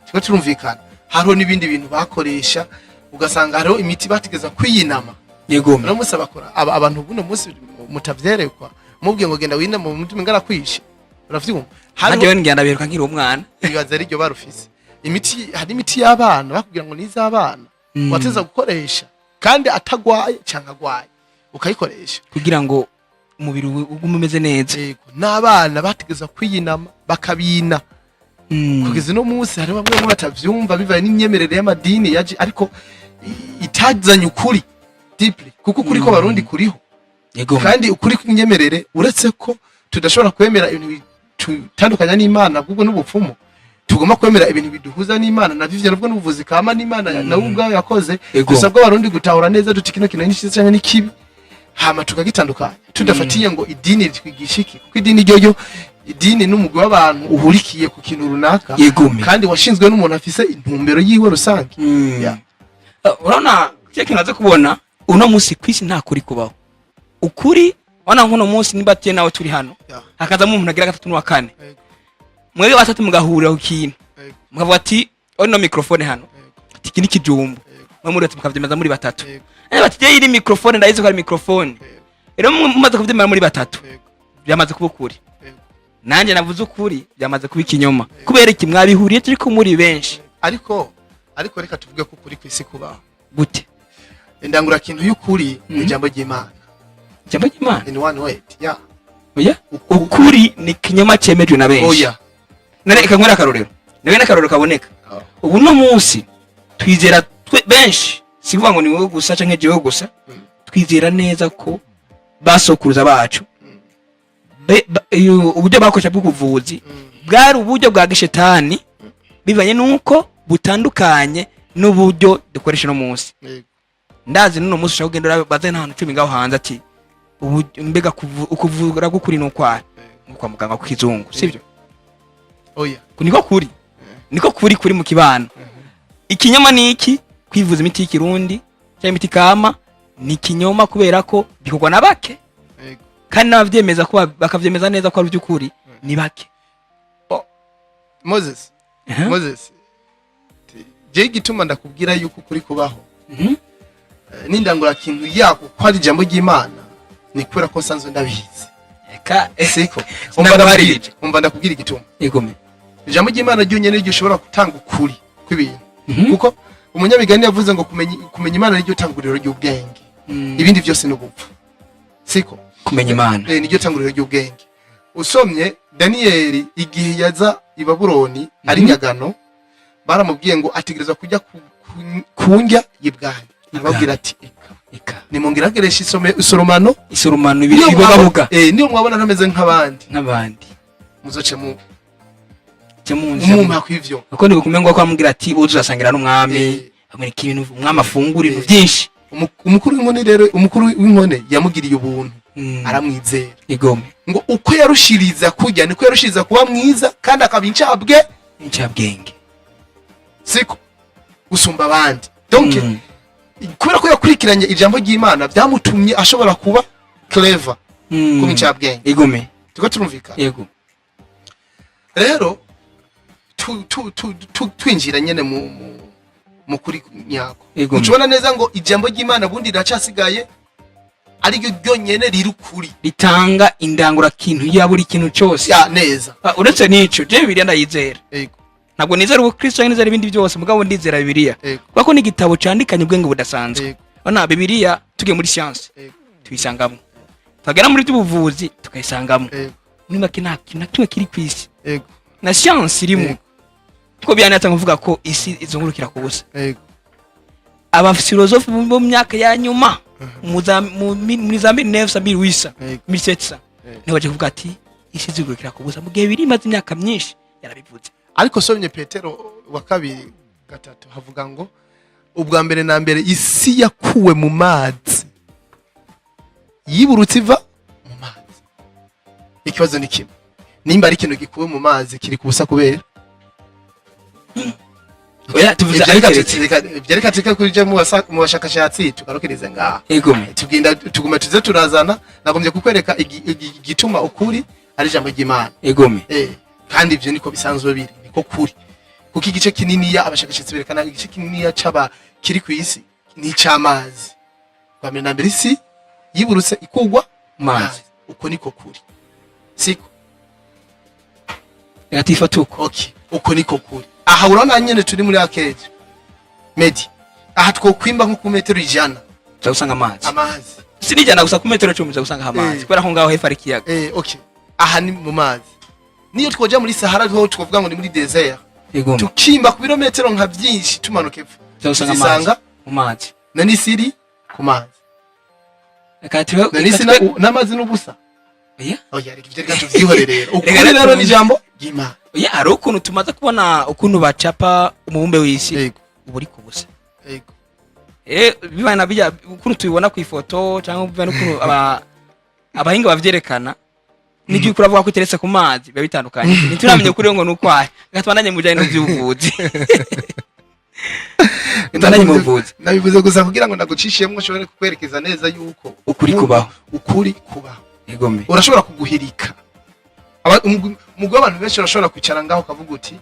Twe turumvikana hariho n'ibindi bintu bakoresha ugasanga hariho imiti batigeza kwiyinama. Yego. No musa bakora abantu buno munsi mutavyerekwa mubwiye ngo genda winama mu mutima ngara kwishe uravyumva hariho ngenda beruka nkiri umwana ibibaza ari ryo barufise imiti hari imiti y'abana bakubwira ngo niza abana wateza gukoresha kandi atagwaye cyangwa agwaye ukayikoresha kugira ngo umubiri ugume umeze neza. Yego n'abana batigeza kwiyinama bakabina kugeza no munsi hari bamwe mu batavyumva bivaye n'imyemerere y'amadini yaje ariko itazanye ukuri deeply kuko kuri ko barundi kuriho. Yego. Kandi ukuri kw'imyemerere uretse ko tudashobora kwemera ibintu bitandukanya n'Imana ahubwo n'ubupfumu tugomba kwemera ibintu biduhuza n'Imana navyo nabwo n'ubuvuzi kama n'Imana nawe ubwayo yakoze dusabwa abarundi gutahura neza duti kino kintu n'icyiza cyane n'ikibi hama tukagitandukanya tudafatiye ngo idini ritwigisha iki kuko idini ryo idini n'umugwi w'abantu uhurikiye ku kintu runaka kandi washinzwe n'umuntu afise intumbero yiwe rusange. Urabona cyo kinaze kubona uno munsi kwisi nta kuri kubaho ukuri wana nkuno munsi nibatiye nawe turi hano hakaza mu umuntu agira gatatu n'wa kane mwebwe batatu mugahurira ku kintu mukavuga ati ono microphone hano ati kini kijumbu mwe muri ati mukavyemeza muri batatu bati je iri microphone ndayizo ko ari microphone rero mumaze kuvyemera muri batatu byamaze kuba ukuri nanje navuze ukuri byamaze kuba ikinyoma kubera iki mwabihuriye turi ko muri benshi ariko reka tuvuge ko kuri kwisi kubaho gute indangura kintu y'ukuri ijambo ry'Imana. Jambo ry'Imana in one word oya ukuri ni kinyoma cemejwe na benshi oya nareka nkwera akarorero nawe n'akarorero kaboneka ubu no munsi twizera benshi sivuga ngo ni wowe gusa canke jewe gusa twizera neza ko basokuruza bacu uburyo bakoresha bw'ubuvuzi bwari uburyo bwa gishetani bivanye nuko butandukanye n'uburyo dukoresha no munsi. Ndazi nuno munsi ushaka kugenda baze n'ahantu 10 ngaho hanze ati ubu mbega ukuvura gukuri no kwa muganga ku kizungu sivyo oya niko kuri mu kibano. Ikinyoma niki kwivuza imiti y'ikirundi cyangwa imiti kama ni kinyoma kubera ko bikorwa na bake kandi n'abavyemeza ko bakavyemeza neza ko ari by'ukuri ni bake. Moses je gituma ndakubwira yuko kuri kubaho n'indangura kintu yako ko ari jambo ry'Imana ni kubera ko sanzwe ndabizi eka siko umva ndakubwira igituma igome ijambo ry'Imana ryo nyene ryo ushobora gutanga ukuri kw'ibintu kuko umunyabigani yavuze ngo kumenya Imana ryo tanguriro ry'ubwenge ibindi byose n'ubupfu siko kumenya Imana niryo tanguriro ry'ubwenge. Usomye Danieli igihe yaza i Babuloni ari nyagano baramubwiye ngo ategereza kujya kunjya y'ibwami ababwira ati eka nimongerageresha isoromano ibiri bavuga niyo mwabona ntameze nk'abandi muzoce mu kwivyo uko ndi kumengo ko amubwira ati uzasangira n'umwami amwereka ibintu umwami afungura ibintu byinshi. Umukuru w'inkone rero umukuru w'inkone yamugiriye ubuntu aramwizera igome ngo uko yarushiriza kujya niko yarushiriza kuba mwiza kandi akaba incabwenge siko usumba abandi donc kubera ko yakurikiranye ijambo ry'Imana byamutumye ashobora kuba clever kuba incabwenge igome tuko turumvikana yego. Rero twinjira nyene mu kuri nyako ucubona neza ngo ijambo ry'Imana bundi racasigaye ari ryo ryonyene rirukuri ritanga indangura kintu ya buri kintu cyose ya neza uretse nico je Bibiliya ndayizera yego ntabwo nizera ubukristo cyangwa nizera ibindi byose mugabo ndizera Bibiliya kuko ni igitabo candikanye ubwenge budasanzwe ona Bibiliya tugiye muri science tuyisangamo twagera muri by'ubuvuzi tukayisangamo muri make nta kimwe kiri kwisi na science irimo ko byanatse kuvuga ko isi izungurukira ku busa aba filosofi mu myaka ya nyuma muri za 1900 Yego. 1700 niho baje kuvuga ati isi zigurukira ku busa mu gihe biri maze imyaka myinshi yarabivuze. ariko somye Petero wa kabiri gatatu havuga ngo ubwa mbere na mbere isi yakuwe mu mazi yiburutse iva mu mazi. Ikibazo ni kimwe, nimba ari ikintu gikuwe mu mazi kiri kubusa kubera oya tuvuze byareka tika kuje mu bashakashatsi tugarukirize ngaha. Yego. Tugenda tugume tuze turazana nagombye kukwereka igituma ukuri ari jambo ry'Imana. Yego. Kandi ivyo niko bisanzwe biri niko kuri kuko igice kinini ya abashakashatsi berekana igice kinini ya caba kiri ku isi ni cy'amazi. Kwa mbere na mbere isi yiburutse ikugwa mazi, uko niko kuri siko yatifatuko. Okay, uko niko kuri. Aha urabona nyene turi muri Akeje Medi, aha twokwimba nko ku metero 100 cyagusanga amazi. Amazi Sinijana gusa ku metero 10 cyagusanga amazi kubera aho ngaho hefa rikiyaga. Okay, aha ni mu mazi. Niyo twoja muri Sahara ho twovuga ngo ni muri desert. Yego. Tukimba ku birometero nka byinshi tumanuka epfo cyagusanga mu mazi. Na nisiri ku mazi. Akatiwe n'amazi n'ubusa. Oya. Oya reka ivyo gato vyihorerera. Ukuri rero ni jambo gima. Oya ari ukuntu tumaze kubona ukuntu bacapa umubumbe w'isi. Yego. Uburi ku busa. Yego. Bibana bijya ukuntu tubibona ku ifoto cyangwa bibana ukuntu abahinga bavyerekana n'igihe kuravuga ko iteretse ku mazi biba bitandukanye. Ntituramenye kuri ngo nuko ahe. Gatwananye mu bijanye n'uvyuvuzi. Ntananye mu buvuzi. Nabivuze gusa kugira ngo ndagucishiyemo ushobore kukwerekeza neza yuko ukuri kubaho. Ukuri kubaho. Yegome. Urashobora kuguhirika. Umugwe abantu benshi urashobora kwicara ngaho kavuga uti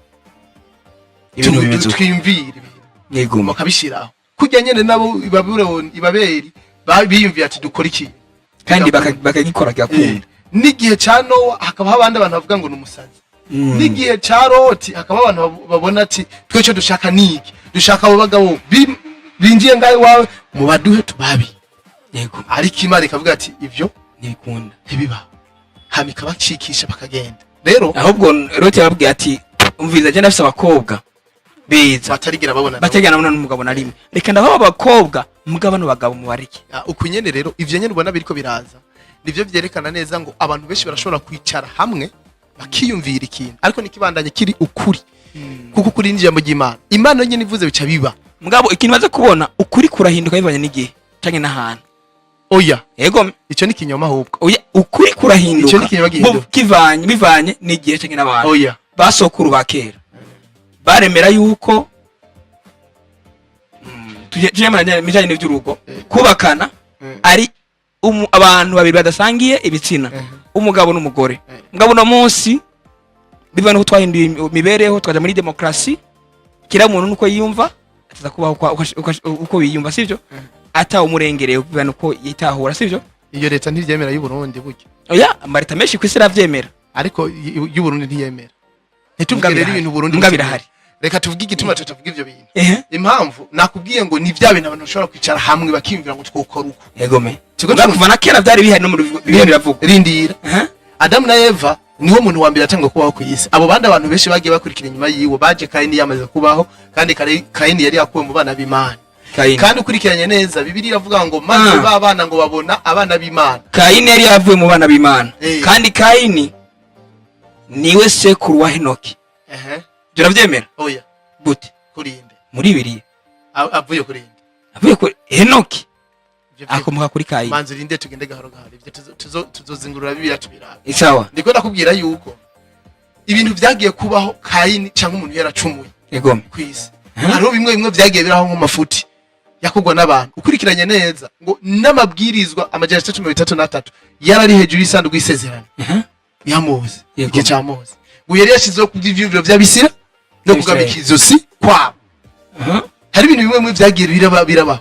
ibintu twimvira yegome bakabishiraho kujya nyene nabo ibaberi biyumviye ati dukora iki kandi bakagikora cyakunda. N'igihe cya Nowa hakaba abandi abantu bavuga ngo numusazi. N'igihe cya Loti hakaba abantu babona ati twece dushaka niki dushaka abo bagabo binjiye ngaye wawe mu baduhe tubabi. Yego. Ariko Imana ikavuga ati ivyo ntibikunda ntibibaho hamika bacikisha bakagenda. Rero ahubwo Loti yababwiye ati umviza je ndafise abakobwa beza batarigira babona n'umugabo na rimwe reka ndaho abakobwa mugabo no bagabo mubariki. Ukunyene rero ivyo nyene ubona biriko biraza nivyo vyerekana neza ngo abantu benshi barashobora kwicara hamwe bakiyumvira ikintu ariko nikibandanye kiri ukuri kuko kuri n'ijambo ry'Imana. Imana nyene ivuze bica biba. Mugabo ikintu baze kubona ukuri kurahinduka bivanye n'igihe canke n'ahantu. Oya. Yego. Ico ni kinyoma ahubwo. Oya ukuri kurahinduka. Ico ni kinyoma bivanye n'igihe canke n'abantu. Oya. Basokuru bakera baremera yuko tujemanya mijanye n'ivyurugo kubakana ari abantu babiri badasangiye ibitsina umugabo n'umugore. Mugabo no munsi bivana ko twahinduye imibereho twaje muri demokrasi kira muntu nuko yiyumva ataza kubaho uko yiyumva sivyo ata umurengereye bivana uko yitahura sivyo. Iyo leta ntivyemera y'u Burundi buryo. Oya amarita menshi kwisi vyemera ariko y'u Burundi ntiyemera. Ntituvuge rero ibintu Burundi ngabirahari. Reka tuvuge igituma tutavuga ivyo bintu. Impamvu nakubwiye ngo ni vya bintu abantu bashobora kwicara hamwe bakiyumvira ngo twokora uko. Yegome. Kuva na kera byari bihari no mu bihe biravuga. Rindira. Adam na Eva niho muntu wa mbere atangwa kubaho ku isi. Abo bandi abantu benshi bagiye bakurikira inyuma yiwe baje Kaini yamaze kubaho kandi Kaini yari yakuwe mu bana b'Imana. Kandi ukurikiranye neza Bibiliya iravuga ngo maze babana ngo babona abana b'Imana. Kaini yari yavuye mu bana b'Imana. Kandi Kaini niwe sekuru wa Henoki. Turavyemera? Oya. Gute? Kurinde. Muri Bibiliya. Avuye kurinde. Avuye kuri Henoki. Akomoka kuri Kaini. Manzi rinde tugende gahoro gahoro. Ivyo tuzozingurura Bibiliya tubirabe. Isawa. Ndiko ndakubwira yuko ibintu vyagiye kubaho Kaini cyangwa umuntu yaracumuye. Yego. Kwisi. Hariho bimwe vyagiye biraho nko mafuti yakugwa n'abantu. Ukurikiranye neza ngo n'amabwirizwa amajana 33 yarari hejuru y'isanduku y'isezerano. Yamuzi. Igihe cyamuzi. Ngo yari yashizeho kuvyivyo vy'abisira no kugabika izosi kwabo. Hari ibintu bimwe vyagiye biraba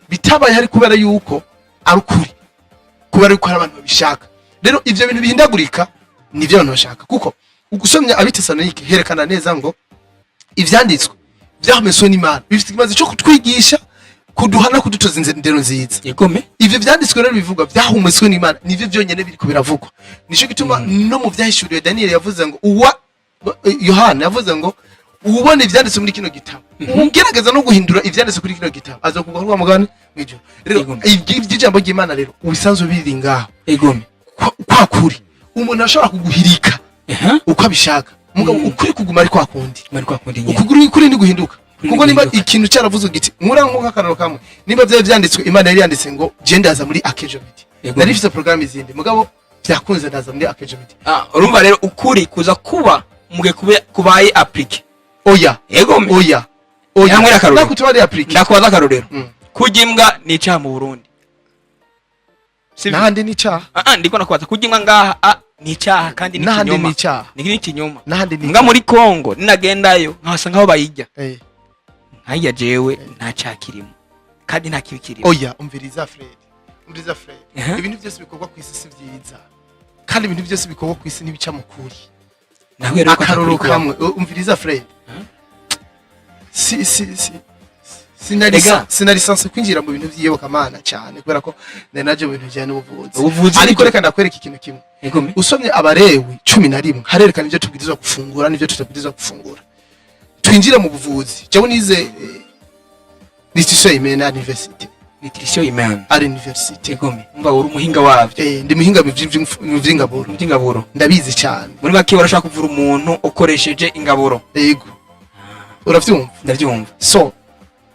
bitabaye hari kubera yuko ari ukuri kubera yuko hari abantu babishaka. Rero ivyo bintu bihindagurika nivyo abantu bashaka kuko ugusomya Abitesalonike herekana neza ngo ivyanditswe byahumetswe n'Imana bifite ikibazo cyo kutwigisha kuduhana kudutoza indero nziza. Yegome. Ivyo vyanditswe rero bivuga byahumetswe n'Imana nivyo byonyene biriko biravugwa. Nico gituma no mu vyahishuriwe Daniel yavuze ngo Yohana yavuze ngo ubone ivyanditswe muri kino gitabo ugerageza no guhindura ivyanditswe kuri kino gitabo azokugwa kwa mugani mw'ijoro. Rero Egome. iby'ijambo ry'Imana rero ubisanzwe biri ngaho egome kwa kuri umuntu ashobora kuguhirika uko abishaka mugabo ukuri kuguma ari kwa kundi mari kwakundi nyene ukuguru kuri ni guhinduka Kuri kuko ni niba guhinduka. ikintu cyaravuze giti nkura nk'akararo kamwe niba byari byanditswe Imana yari yanditse ngo je ndaza muri Akejomedi Egome. nari mfite programme izindi mugabo byakunze ndaza muri Akejomedi. urumva rero ukuri kuza kuba muge kubaye applique Oya egome oya Namwe akarorero. nakutuba ari applique ndakubaza akarorero Mm. kurya imbwa ni icaha mu Burundi sivyo nahandi ni cyaha ndiko nakubaza kurya imbwa ngaha ni icaha kandi ni nahandi ikinyoma ni cyaha ni ikinyoma nahandi ni mbwa muri Kongo ninagendayo nkabasanga aho bayirya eh nkayirya jewe nta caha kirimo kandi nta kibi kirimo oya umviriza Fred Aha. ibintu byose bikorwa ku isi si byiza kandi ibintu byose bikorwa ku isi ntibica mu kuri nawe rero akaroro ukatakuri kamwe umviriza Fred Ega. sinari sanse kwinjira mu bintu by'iyobokamana cyane kubera ko nari naje mu bintu bijyanye Ubuvuzi n'ubuvuzi ariko nibyo. reka ndakwereka ikintu kimwe egome usomye Abalewi 11 harerekana ibyo tubwirizwa gufungura n'ibyo tutabwirizwa gufungura twinjira mu buvuzi jewe nize nutrition humaine à l'université nutrition humaine à l'université egome umva uri umuhinga wavyo ndi muhinga mu by'ingaburo ingaburo ndabizi cyane muri make barashaka kuvura umuntu ukoresheje ingaburo yego uravyumva ndavyumva so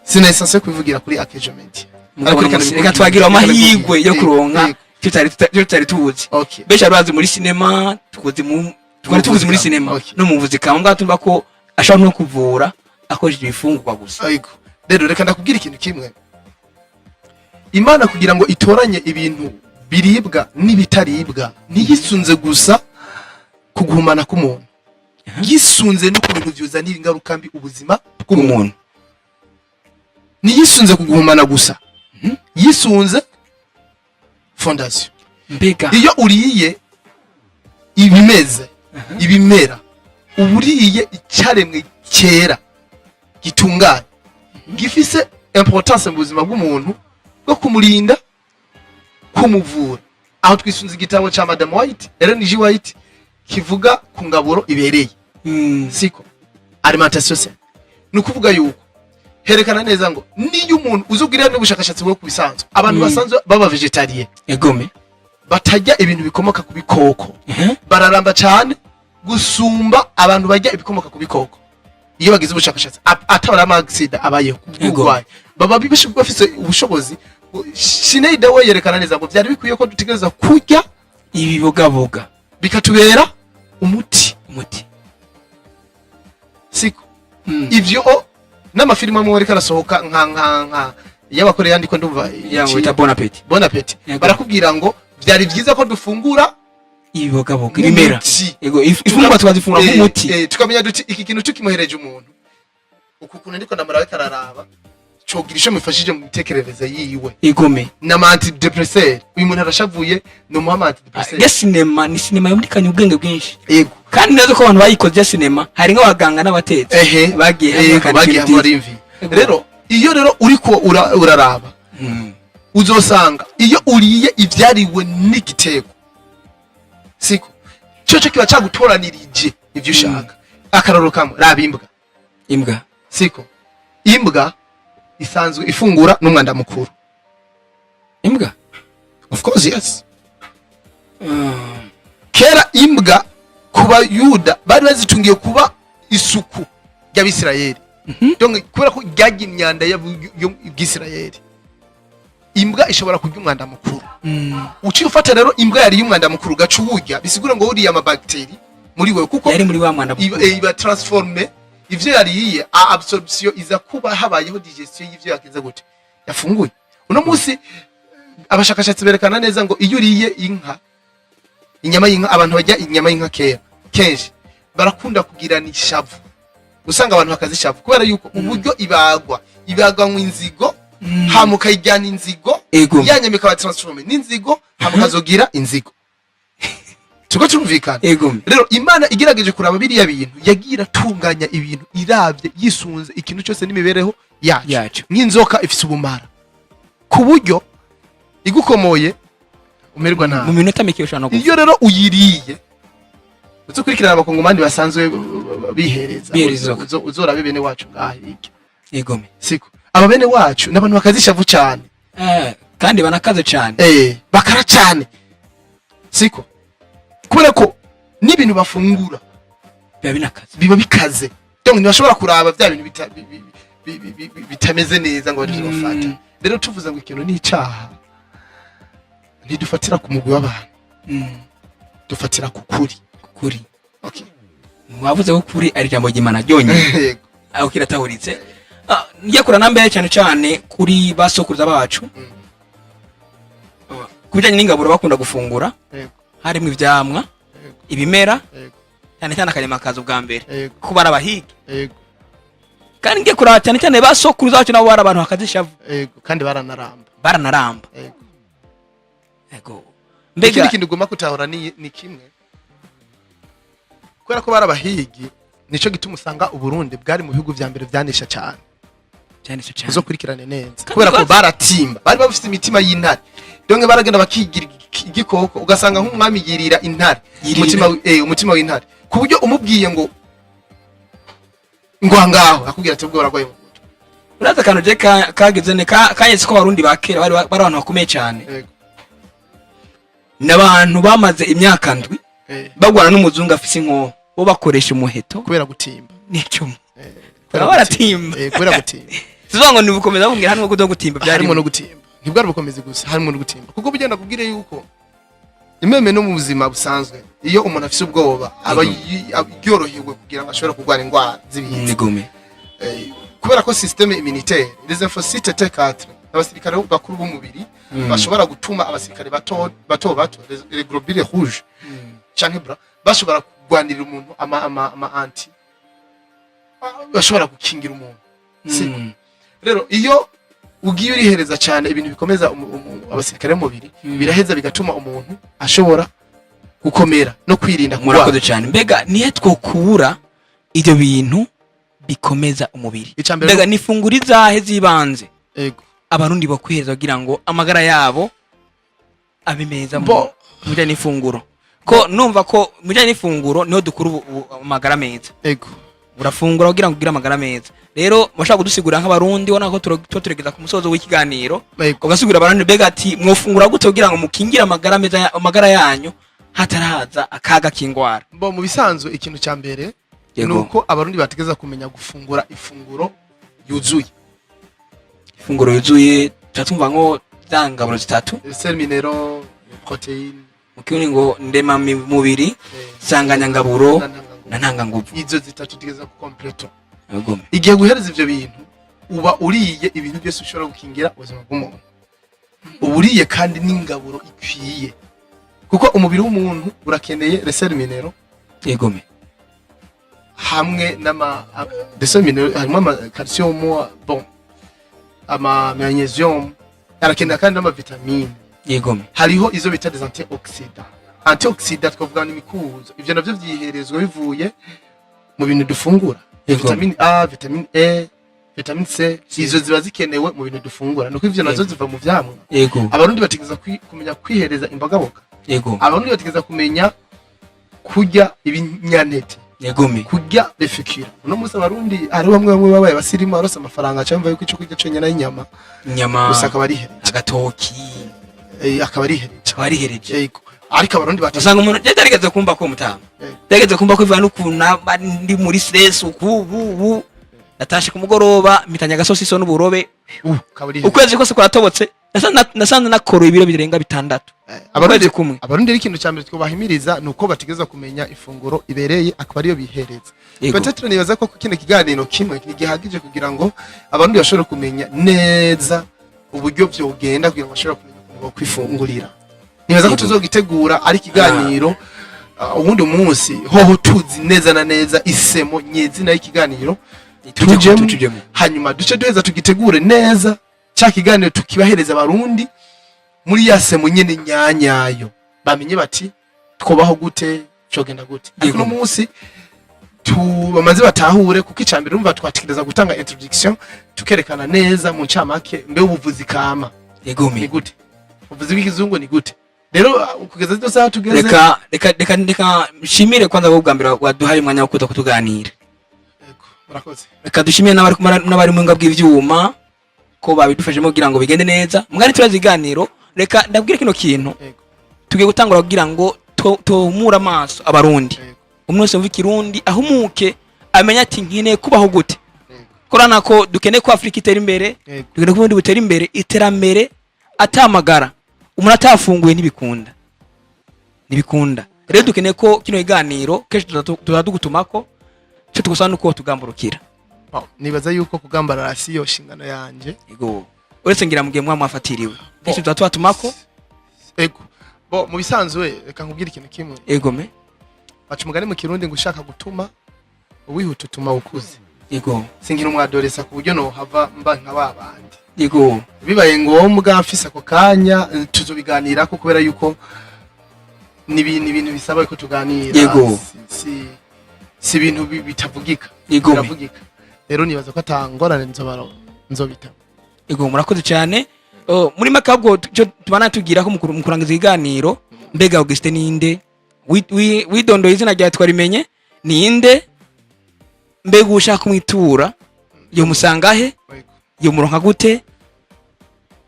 sinayisanse kubivugira kuri Akejomedi reka twagira amahirwe yo kuronka tutari tuzi okay benshi barazi muri sinema twari tuzi muri sinema Okay. no mu buvuzi kama mbwa tumva ko ashobora no kuvura akoresheje ibifungurwa gusa Yego. Rero reka ndakubwira ikintu kimwe. Imana kugira ngo itoranye ibintu biribwa n'ibitaribwa ntiyisunze gusa kuguhumana k'umuntu. Yisunze no ku bintu byuzanira ingaruka mbi ubuzima bw'umuntu. umuntu Ntiyisunze kuguhumana gusa. Yisunze fondation. mbega Iyo uriye ibimeze ibimera uburiye icyaremwe kera gitunganye gifise importance mu buzima bw'umuntu bwo kumurinda kumuvura aho twisunze igitabo ca Madame White Ellen G White kivuga ku ngaburo ibereye siko alimentation saine ni ukuvuga yuko herekana neza ngo niyo umuntu uzugirira n'ubushakashatsi bwo kubisanzwe abantu basanzwe baba vegetarian egome batajya ibintu bikomoka ku bikoko bararamba cyane gusumba abantu bajya ibikomoka ku bikoko iyo bagize ubushakashatsi atabara amagisida abayeho kubw'uburwayi baba bafise ubushobozi Sineida we yerekana neza ngo byari bikwiye ko dutegereza kurya ibibogaboga bikatubera umuti siko ivyo n'amafilime amwe ariko arasohoka nka y'abakore yandiko ndumva yango ita Bon Appetit Bon Appetit barakubwira ngo byari byiza ko dufungura ibibogaboga ibimera umuti. ego ifungurwa twazifungura nk'umuti tukamenya duti iki kintu tukimuhereje umuntu uku kuntu ndiko ndamara kararaba cogira isho mufashije mu mitekerereze yiwe egome na antidepresseur uyu muntu arashavuye no mu antidepresseur ya sinema ni sinema yumvikanye ubwenge bwinshi yego kandi neza ko abantu bayikoze ya sinema hari nk'abaganga n'abatetsi bagiye bagiye muri imvi rero iyo rero uriko uraraba uzosanga iyo uriye ivyariwe n'igitego siko cyo kiba cagutoranirije ivyo ushaka akaroro kamwe raba imbwa siko imbwa isanzwe ifungura n'umwanda mukuru imbwa of course yes kera imbwa kuba yuda bari bazitungiye kuba isuku y'Abisirayeli donc kubera ko ryagiye imyanda y'Abisirayeli imbwa ishobora kurya umwanda mukuru uciye ufata rero imbwa yari y'umwanda mukuru gacu urya bisigura ngo uriya amabakteri muri wewe kuko yari muri wa mwanda mukuru iba transforme ivyo yariye absorption iza kuba habayeho digestion y'ivyo yakiza gute yafunguye uno munsi abashakashatsi berekana neza ngo iyo uriye inka inyama y'inka abantu bajya inyama y'inka kera kenshi barakunda kugirana ishavu usanga abantu bakazishavu kubera yuko uburyo ibagwa mu inzigo hamuka ijyana inzigo yanyama ikaba transforme n'inzigo hamukazogira inzigo tuko turumvikana rero Imana igerageje kuraba biriya bintu yagira tunganya ibintu iravye yisunze ikintu cyose n'imibereho yacu nk'inzoka ifise ubumara ku buryo igukomoye umerwa nabi mu minota mike ushana iyo rero uyiriye uzokurikirana abakongomani basanzwe bihereza uzorabe bene wacu ngahirike egome siko aba bene wacu n'abantu bakazishavu cyane kandi banakaze cyane bakara cyane siko kubera ko n'ibintu bafungura biba bikaze donc ntibashobora kuraba bya bintu bitameze neza ngo baje bafata rero tuvuze ngo ikintu ni icyaha ntidufatira ku mugwi w'abantu dufatira ku kuri okay mwavuze ko kuri ari jambo ry'Imana ryonyine aho kiratahuritse ngiye kurana mbere cyane cyane kuri basokuruza bacu kubijanye n'ingaburo bakunda gufungura harimo ivyamwa ibimera cyane cyane akarema kazo bwa mbere kuba arabahigi kandi ngiye kuraba cyane cyane basokuruza bacu nabo barabantu hakazishavu kandi baranaramba mbega ikintu goma kutahora ni kimwe kubera ko barabahigi nico gituma usanga uburundi bwari mu bihugu vya mbere vyanisha cyane uzo kurikirane neza kubera ko baratimba bari bafite imitima y'intare donge baragenda bakigira igikoko ugasanga nk'umwami yirira intare umutima w'intare ku buryo umubwiye ngo ngaho akubwira ati ubwo baragwaye uraza kantu je kageze ne kanyetse ko barundi bakera bari abantu bakomeye cyane n'abantu bamaze imyaka ndwi bagwana n'umuzungu afise inko bo bakoresha umuheto kubera gutimba n'icyo baratimba kubera gutimba tuzongo nibukomeza kumbwira hano ngo gutimba byarimo no gutimba ntibwari bukomeze gusa harimo no gutimba kuko bugenda kubwire yuko imeme no mu buzima busanzwe iyo umuntu afise ubwoba aba yorohewe kugira ngo ashobore kurwara indwara z'ibihimba kubera ko systeme immunitaire les lymphocytes T4 abasirikare bakuru b'umubiri bashobora gutuma abasirikare bato les globules rouges canke bra bashobora kugwanira umuntu ama anti bashobora gukingira umuntu siko rero iyo ugiye urihereza cyane ibintu bikomeza abasirikare b'umubiri biraheza bigatuma umuntu ashobora gukomera no kwirinda kurwara. Murakoze cyane mbega nihe twokura ibyo bintu bikomeza umubiri mbega nifungura izahe zibanze abarundi bakwihereza kugira ngo amagara yabo abimeza mu bijyanye n'ifunguro ko numva ko mu bijyanye n'ifunguro niho dukura amagara meza urafungura kugira ngo ugire amagara meza rero bashaka kudusigura nk'abarundi ubona ko turegeza ku musozo w'ikiganiro ugasigura abarundi mbega ati mwofungura gute kugira ngo mukingire amagara meza amagara yanyu hataraza akaga k'indwara mu bisanzwe ikintu cya mbere nuko abarundi bategeza kumenya gufungura ifunguro yuzuye tumva ngo zangaburo zitatu sel minero protein mukini ngo ndema mubiri sanganyangaburo na ntanganguvu izo zitatu tigeza ku completo igiye guhereza ivyo bintu uba uriye ibintu byose ushobora gukingira ubuzima bw'umuntu uburiye kandi n'ingaburo ikwiye kuko umubiri w'umuntu urakeneye sel minero hamwe n'ama sel minero harimo ama calcium ama magnesium arakenera kandi n'ama vitamine hariho izo bita des antioxidants twavuga n'imikuzo ivyo navyo vyiherezwa bivuye mu bintu dufungura vitamine A vitamine E vitamine C izo ziba zikenewe mu bintu dufungura nuko ivyo nazo ziva mu vyamwa abarundi bategeza kumenya kwihereza imbogaboga abarundi bategeza kumenya kurya ibinyantete kurya befekira uno musa abarundi ari bamwe babaye basirima barose amafaranga cyangwa yuko ico kurya cyo nyama gusa akabari hereje agatoki akabari hereje ariko abarundi batasanga umuntu yategeze kumba ko mutama yategeze kumba ko ivana ukuna ndi muri stress ubu natashe ku mugoroba mitanya gasosi n'uburobe ukwezi kose kwatobotse nasanze nakoro ibiro birenga 6 abarundi kumwe abarundi ari ikintu cyambere twobahimiriza nuko bategeza kumenya ifunguro ibereye akaba ariyo bihereza peut-être nibaza ko kino kiganiro kimwe gihagije kugira ngo abarundi bashobore kumenya neza uburyo byogenda kugira ngo bashobore kumenya kwifungurira nibaza ko tuzogitegura ari kiganiro ubundi umunsi hoho tuzi neza na neza isemo nyezina y'ikiganiro tujemo hanyuma duce duheza tugitegure neza cya kiganiro tukibahereza abarundi muri yasemo nyene nyanyayo bamenye bati twobaho gute cyogenda gute ariko no munsi bamaze batahure kuko icambere urumva twatekereza gutanga introduction tukerekana neza mu ncamake mbe ubuvuzi kama ni gute ubuvuzi bw'ikizungu ni gute rero kugeza zose aho tugeze reka shimire kwanza bwo bwambira waduhaye umwanya wo kuza kutuganira murakoze reka dushimire n'abari mu ngabwe ivyuma ko babidufashemo kugira ngo bigende neza mwari turazi iganiro reka ndabwire kino kintu Yego. tugiye gutangura kugira ngo tuhumure amaso abarundi Yego. umuntu wese wumva ikirundi ahumuke amenya ati nkeneye kubaho gute Yego. korana ko dukeneye ko Afrika itera imbere Yego. dukeneye ko ubundi butera imbere iterambere atamagara umuntu atafunguye ntibikunda rero dukeneye ko kino iganiro kenshi tuzadugutumako cyo tugusana nuko tugamburukira nibaza yuko kugambarara si yo shingano yanje. yego uretse ngira mugiye mwafatiriwe kenshi tuzatumako Ego. Bo mu bisanzwe reka nkubwira ikintu kimwe. yego me Baca umugani mu kirundi ngo ushaka gutuma uwihuta utuma ukuze. yego Singira umwadoresa ku buryo no hava mba nka babandi. yego Bibaye ngombwa mfise ako kanya tuzobiganira ko kubera yuko ni ibintu bisaba ko tuganira. Yego. Si ibintu bitavugika. Yego. Biravugika. Rero nibaza ko atangorane nzobita. yego murakoze cyane muri makabwo cyo tubana tugira ko mu kurangiza iganiro mbega Augustin ninde widondo izina rya twarimenye ninde mbega ushaka kumwitura yo musangahe Yego. yo muronka gute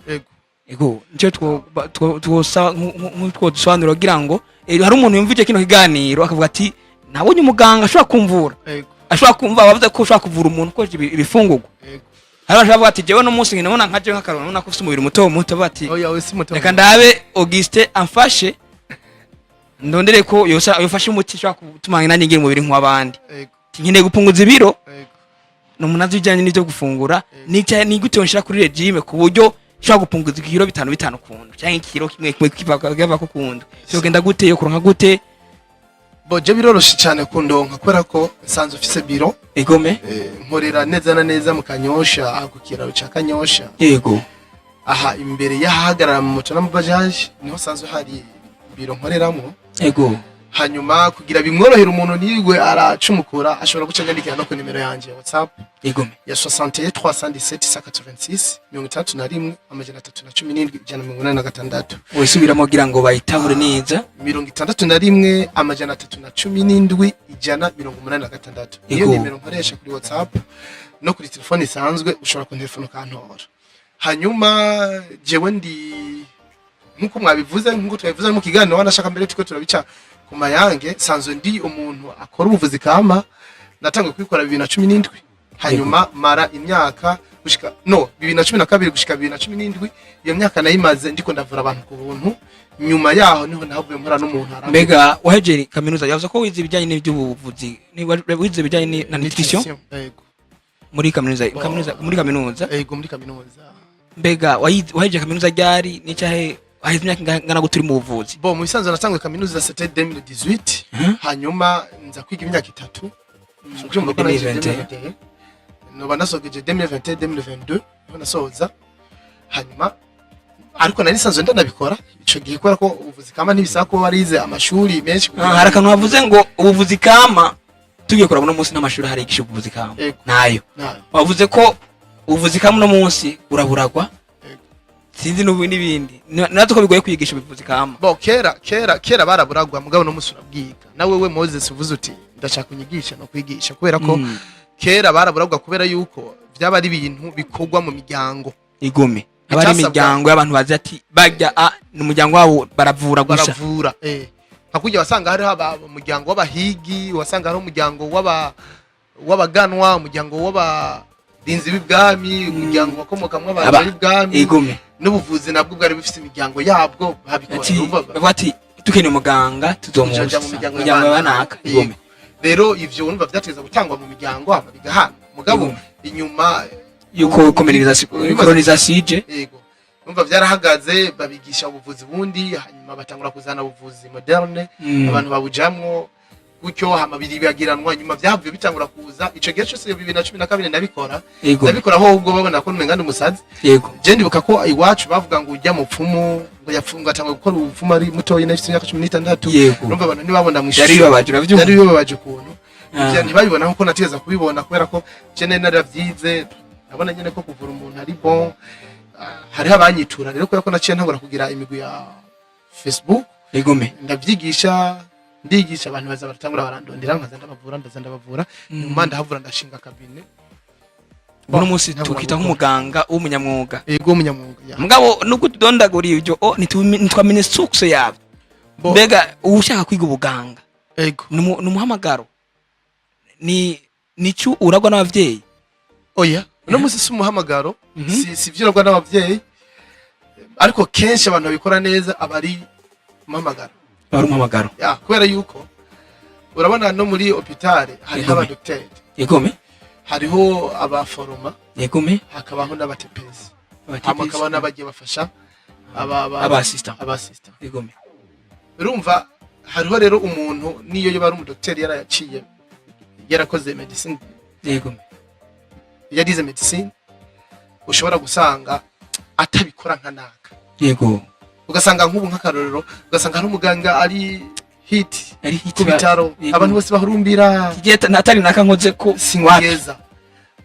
Yego. yego nicyo twosa nk'utwo dusobanura kugira ngo hari umuntu yumvije kino kiganiro akavuga ati nabonye umuganga ashobora kumvura Yego. ashobora kumva bavuze ko ushobora kuvura umuntu ko ibifungurwa Yego. hari abantu bavuga ati jewe no munsi nkabona nkaje nk'akarona nabona ko ufite umubiri muto bati Oya we si muto. reka ndabe Augustin amfashe ndondere ko yofashe umuti ushobora gutuma nanjye ngira umubiri nk'uwabandi Yego. nkeneye gupunguza ibiro Yego. n'umuntu bijyanye n'ibyo gufungura ni gute nshira kuri regime ku buryo ushobora gupunguza ikiro 5 kundu cyangwa ikiro kimwe kiva ko kundu cyo genda gute yo kuronka gute Bo je biroroshe cyane kundonka kubera ko sanze ufise biro. egome Nkorera neza na neza mu Kanyosha aha ku kiraro ca Kanyosha. yego Aha imbere y'ahahagarara mu moto n'amabajaje niho sanzwe hari biro nkoreramo. yego Hanyuma kugira bimworohera umuntu nirwe aracumukura ashobora guca nyandikira no ku nimero yanje ya WhatsApp egome ya 61 317 186 31 amajana 317 186 wisubiramo kugira ngo bayitahure neza 61 amajana 317 186 iyo Yego. nimero nkoresha kuri WhatsApp no kuri telefone isanzwe ushobora kuntelefona ukantora. Hanyuma jewe ndi nkuko mwabivuze nkuko twabivuze mu kiganiro wanashaka mbere tuko turabica ku mayange sanzwe ndi umuntu akora ubuvuzi kama natangwe kwikora 2017 hanyuma mara imyaka gushika 2012 gushika 2017 iyo myaka nayimaze ndiko ndavura abantu ku buntu nyuma yaho niho navuye mpora n'umuntu aramba. mbega waheje kaminuza yavuze ko wize ibijyanye n'iby'ubuvuzi wize ibijyanye na nutrition Yego. muri kaminuza muri kaminuza Yego muri kaminuza. mbega waheje kaminuza ryari n'icyahe aheze imyaka ingana guturi mu buvuzi Bo mu bisanzwe natangwe kaminuza c'était 2018 hanyuma nza kwiga imyaka 3 cyumva ko naje 2021 no banasogeje 2021 2022 no nasoza hanyuma ariko nari sanzwe ndanabikora ico gihe kubera ko ubuvuzi kama ntibisaba ko warize amashuri menshi hari akantu bavuze ngo ubuvuzi kama tugiye kurabona umunsi n'amashuri hari igisho ubuvuzi kama Yego. nayo nayo bavuze ko ubuvuzi kama no munsi uraburagwa sinzi n'ibindi natwe ko bigoye kwigisha ubuvuzi kama bo kera baraburagwa mugabo no musura bwiga nawe we Moses uvuze uti ndashaka kunyigisha no kwigisha kubera ko kera baraburagwa kubera yuko byaba ari ibintu bikorwa mu miryango igome abari imiryango y'abantu bazi ati bajya ni umuryango wabo baravura gusa baravura hakujya wasanga hari umuryango w'abahigi wasanga hari umuryango w'abaganwa umuryango w'abarinzi b'ibwami umuryango wakomokamwe abantu b'ibwami igome n'ubuvuzi nabwo bwari bufite imiryango yabwo babikora bati tukeneye umuganga tuzomuja mu miryango y'abanaka igome rero ivyo urumva vyategeza gutangwa mu miryango hama bigahana mugabo inyuma yuko colonisation yego urumva vyarahagaze babigisha ubuvuzi bundi hanyuma batangura kuzana ubuvuzi moderne abantu babujamwo gutyo hama biribagiranwa nyuma vyavuye bitangura kuza ico gihe cyose 2012 ndabikora aho ubwo babona ko numengana umusazi yego je ndibuka ko iwacu bavuga ngo ujya mu pfumu ngo yafunga atangwa gukora ubupfumu ari mutoyi na 16 urumva abantu nibabona mu ishuri yari bibabaje ukuntu ntibabibona nkuko nategeza kubibona kubera ko je naravyize nabona nyene ko kuvura umuntu ari bon hari abanyitura rero kubera ko naciye ntangura kugira imigwi ya Facebook igome ndavyigisha ndigisha abantu baza baratangura barandondera nkaza ndabavura nyuma ndahavura ndashinga kabine uno munsi tukita nk'umuganga w'umunyamwuga yego umunyamwuga ya mugabo nubwo tudondaguriye ibyo ntitwamenye source yabyo mbega ushaka kwiga ubuganga yego numuhamagaro nicu uragwa n'abavyeyi oya uno munsi si umuhamagaro si vyiragwa n'abavyeyi ariko kenshi abantu babikora neza abari umuhamagaro ya kubera yuko urabona no muri hôpital hariho abadocteur yegome hariho abaforoma yegome hakabaho n'abatepezi hakabaho n'abagiye bafasha abasista yegome urumva hariho rero umuntu niyo yo bari umudocteur yarayaciye yarakoze medicine yegome yarize medicine ushobora gusanga atabikora nka naka yego ugasanga nk'ubu nk'akarorero ugasanga hari umuganga ari hit ku bitaro abantu bose bahurumbira kigeta natari nakankoze ko singweza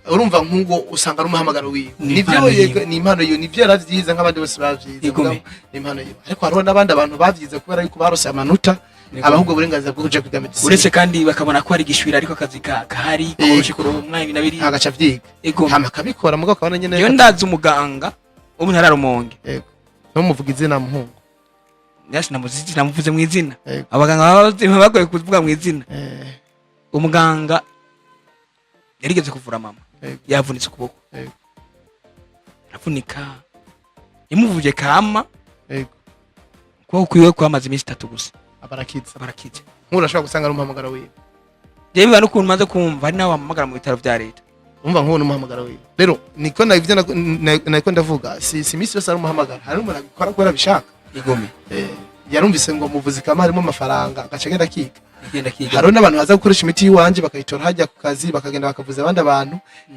urumva nk'ugo usanga ari umuhamagaro wiwe nivyo yega ni impano yo nivyo yaravyize nk'abandi bose bavyize ni impano yo ariko hariho n'abandi abantu bavyize kubera yuko barose amanota abahubwo burenganzira bwo kuja kwiga medicine uretse kandi bakabona ko ari gishwira ariko akazi kahari koroshe kuro umwanya binabiri agaca vyiga hama kabikora mugabo kabona nyene yo ndazi umuganga wo mu ntara Rumonge yego no muvuga izina muhungu yasi namuzizi namuvuze mu izina abaganga bagoye kuvuga mu izina umuganga yarigeze kuvura mama yavunitse ukuboko avunika imuvuje kama ko kwiwe kwamaze iminsi 3 gusa abarakiza nkurashobora gusanga ari umuhamagaro wiwe je biba n'ukuntu maze kumva ari nawe wahamagara mu bitaro vya leta umva nk'uwo umuhamagaro wiwe rero niko navyo nako ndavuga si misi yose ari umuhamagaro hari umuntu abikora kubera bishaka igome yarumvise ngo muvuzi kama harimo amafaranga agacagenda kiga haro n'abantu baza gukoresha imiti yiwanje bakayitora hajya ku kazi bakagenda bakavuza abandi abantu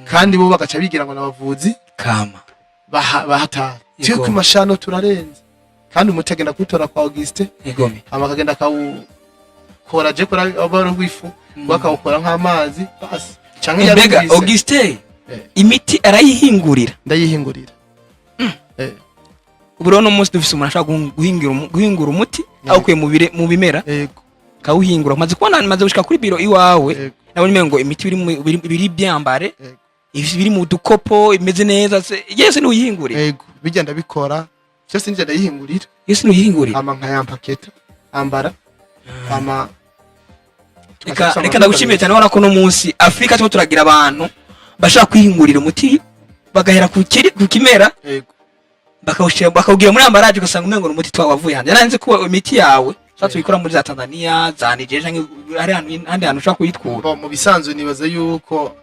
kandi bo bagaca bigira ngo nabavuzi kama bahatari cyo ku mashano turarenze kandi umutegenda kutora kwa Auguste igome amakagenda kora je kora abaro wifu bakawukora nk'amazi basi canke mbega Auguste imiti arayihingurira ndayihingurira uburo no munsi dufise umuntu ashaka guhingura umuti awukuye mu bimera yego kawuhingura maze kubona maze gushika kuri biro iwawe nabonye ngo imiti biri byambare biri mu dukopo imeze neza yese ni uyihingurira yego bigenda bikora cyose nje ndayihingurira yese ni uyihingurira ama nka yampaketa ambara ama reka ndagushimiye cyane ubona ko no munsi Afrika cyo turagira abantu bashaka kwihingurira umuti bagahera ku kimera yego bakawugira muri ambaraje ugasanga umengo umuti twawavuye hanze yaranze kuba imiti yawe satwe ikora muri za Tanzania za Nigeria canke ari handi hantu ushaka kuyitwura mu bisanzwe nibaza yuko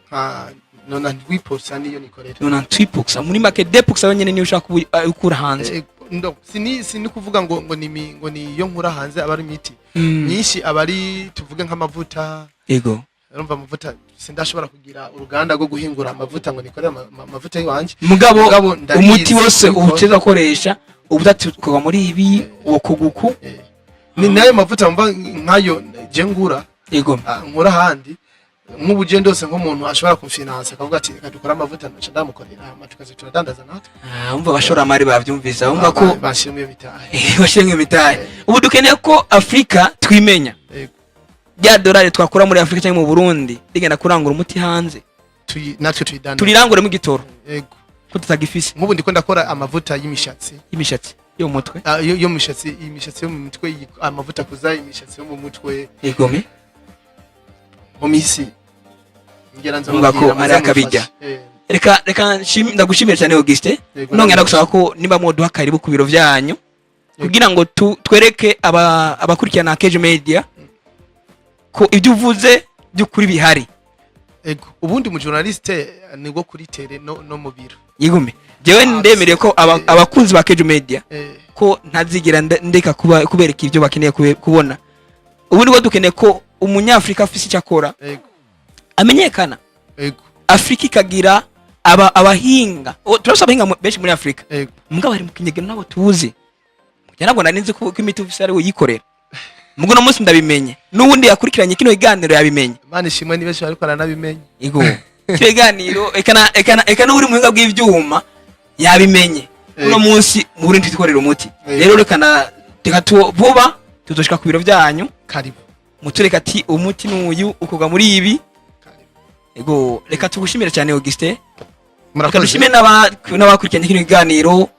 nka 98% niyo nikorera 98% muri market depox abanyene niyo ushaka ukura hanze ndo sini kuvuga ngo ni yo nkura hanze abari imiti nyinshi abari tuvuge nk'amavuta yego urumva amavuta sindashobora kugira uruganda rwo guhingura amavuta ngo nikore amavuta yiwanje mugabo umuti wose ubuteza koresha ubutati kwa muri ibi wokuguku ni nayo mavuta mva nkayo je ngura yego nkura handi nk'ubuje ndose nk'umuntu ashobora kumfinansa akavuga ati reka dukora amavuta naca ndamukorera amatukazi turadandaza natwe umva bashora mari bavyumvisa umva ko bashimwe bitahe bashimwe bitahe ubu dukeneye ko Afrika twimenya ya dolari twakura muri Afrika cyangwa mu Burundi rigenda kurangura umuti hanze natwe tuyidandaza turirangure mu gitoro yego ko tutagifise nk'ubu ndiko ndakora amavuta y'imishatsi yo mutwe yo mishatsi imishatsi yo mu mutwe amavuta kuza imishatsi yo mu mutwe yegome mu misi ngera nzongera ko ari akabijya reka ndagushimira cyane Auguste none ndagusaba ko niba moduha karibu ku biro byanyu kugira ngo twereke abakurikirana Kejo Media ko ibyo uvuze by'ukuri bihari ego ubundi mu journaliste nigo kuri tele no mu biro yigume jewe ndemereye ko abakunzi ba Kejo Media ko ntazigira ndeka kubereka ibyo bakeneye kubona ubundi ngo dukeneye ko umunyafrika afise cyakora amenyekana Afrika ikagira abahinga turasaba abahinga benshi muri Afrika mugabo bari mu kinyegero nabo tuzi ntabwo narinze ko imiti ufise ari uyikorera mugo no munsi ndabimenye nubundi yakurikiranye kino iganiro yabimenye Imana ishimwe ni benshi bariko aranabimenye yego kino iganiro ekana uri muhinga bw'ivyuma yabimenye uno munsi mu Burundi twikorera umuti rero rekana vuba tuzoshika ku biro byanyu karibu mutureka ati umuti n'uyu ukoga muri ibi ego reka tugushimire cyane Augustin reka murakoze dushime n'abakurikiranye kino kiganiro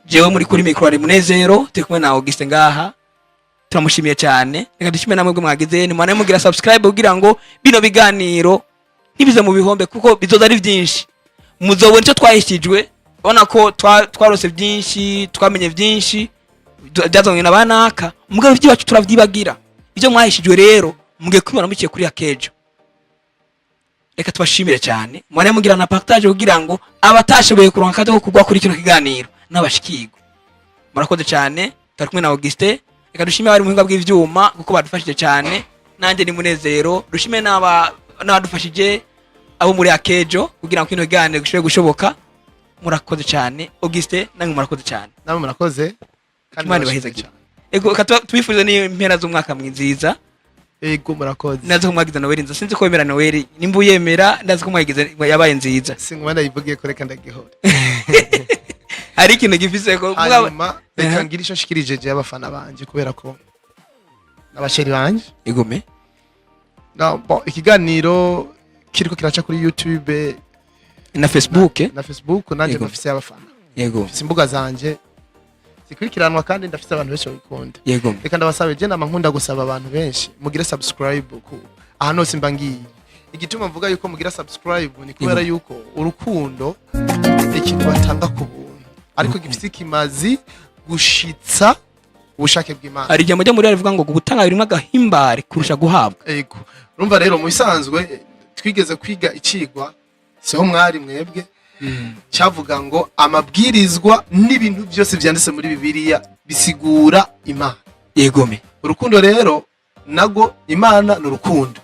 jewe muri kuri micro ari Munezero turi kumwe na Augustin ngaha turamushimiye cyane reka dushime namwe mwagize ni mwana mugira subscribe kugira ngo bino biganiro ntibize mu bihombe kuko bizoza ari byinshi muzobona icyo twahishijwe ubona ko twarose byinshi twamenye byinshi byazanye nabanaka mugabo ibyo bacu turavyibagira ibyo mwahishijwe rero mugiye kwibona mukiye kuri Akejo reka tubashimire cyane mwana mugira na partage kugira ngo abatashoboye kuronka kazo kugwa kuri kino kiganiro n'abashikirwa murakoze cyane tari kumwe na Augustin reka dushime bari muhinga bw'ivyuma kuko badufashije cyane nanje ni Munezero dushime n'abadufashije abo muri Akejo kugira ngo kino kiganiro gishobore gushoboka murakoze cyane Augustin nange murakoze cyane namwe murakoze kandi Imana ibahezagira ego tubifuze ni impera z'umwaka mwiza ego murakoze nazo mwagize Noel nziza sinzi ko wemera Noel nimba uyemera ndazi ko mwagize yabaye nziza singwanda yivugiye ko reka ndagihora hari ikintu gifise ko hanyuma reka ngira icyo nshikirije je abafana banje kubera ko n'abasheri banje igome ikiganiro kiriko kiraca kuri YouTube na Facebook nanje bafise abafana yego imbuga zanje zikurikiranwa kandi ndafise abantu benshi babikunda yego reka ndabasabe je nkunda gusaba abantu benshi mugire subscribe ku ahantu hose mbangiye igituma mvuga yuko mugira subscribe ni kubera yuko urukundo ikintu batanga ku buntu ariko gifise ikimazi gushitsa ubushake bw'Imana ari jambo muri rivuga ngo gutanga birimo agahimbare kurusha guhabwa yego urumva rero mu bisanzwe twigeze kwiga icigwa seho mwari mwebwe cyavuga ngo amabwirizwa n'ibintu byose byanditse muri Bibiliya bisigura Imana yegome urukundo rero nago Imana n'urukundo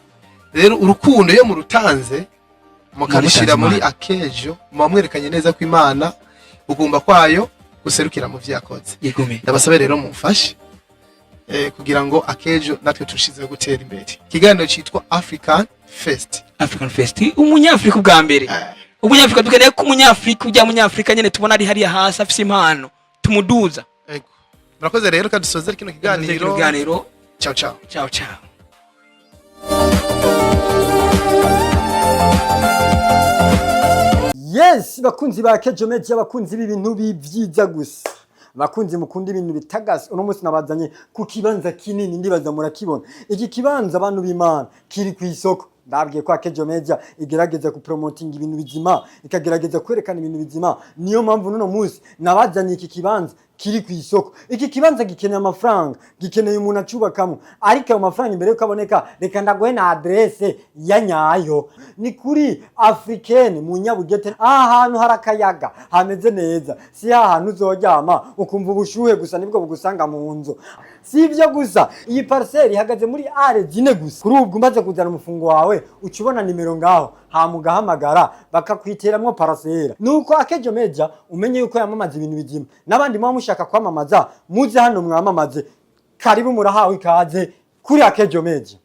rero urukundo yo mu rutanze mukarishira muri Akejo mumwerekanye neza ko Imana ugomba kwayo guserukira mu vyakoze yegome ndabasabe rero mumfashe kugira ngo Akejo natwe tushize gutera imbere kiganiro cyitwa African Fest umunyafrika ubwa mbere umunyafrika dukeneye ko umunyafrika ujya munyafrika nyene tubona ari hariya hasi afise impano tumuduza ego murakoze rero kadusoze kino kiganiro ciao ciao ciao yes bakunzi ba Akejo Media bakunzi b'ibintu bivyiza gusa bakunzi mukunda ibintu bitagase uno munsi nabazanye ku kibanza kinini ndibaza murakibona iki kibanza abantu b'Imana kiri ku isoko ndabwiye ko Akejo Media igerageza ku promoting ibintu bizima ikagerageza kwerekana ibintu bizima niyo mpamvu nuno munsi nabazanye iki kibanza kiri ku isoko iki kibanza gikeneye amafaranga gikeneye umuntu acubakamo ariko ayo mafaranga imbere yuko aboneka reka ndaguhe na adresse ya nyayo ni kuri Africaine mu Nyabugete ahantu harakayaga hameze neza si ahantu uzoryama ukumva ubushuhe gusa nibwo bugusanga mu nzu si ibyo gusa iyi parcelle ihagaze muri are zine gusa kuri ubwo umaze kuzana umufungo wawe ucibona nimero ngaho hamugahamagara bakakwiteramwo parcelle nuko Akejo Media umenye yuko yamamaza ibintu bizima nabandi mwa mushaka kwamamaza muze hano mwamamaze karibu murahawe ikaze kuri Akejo Media.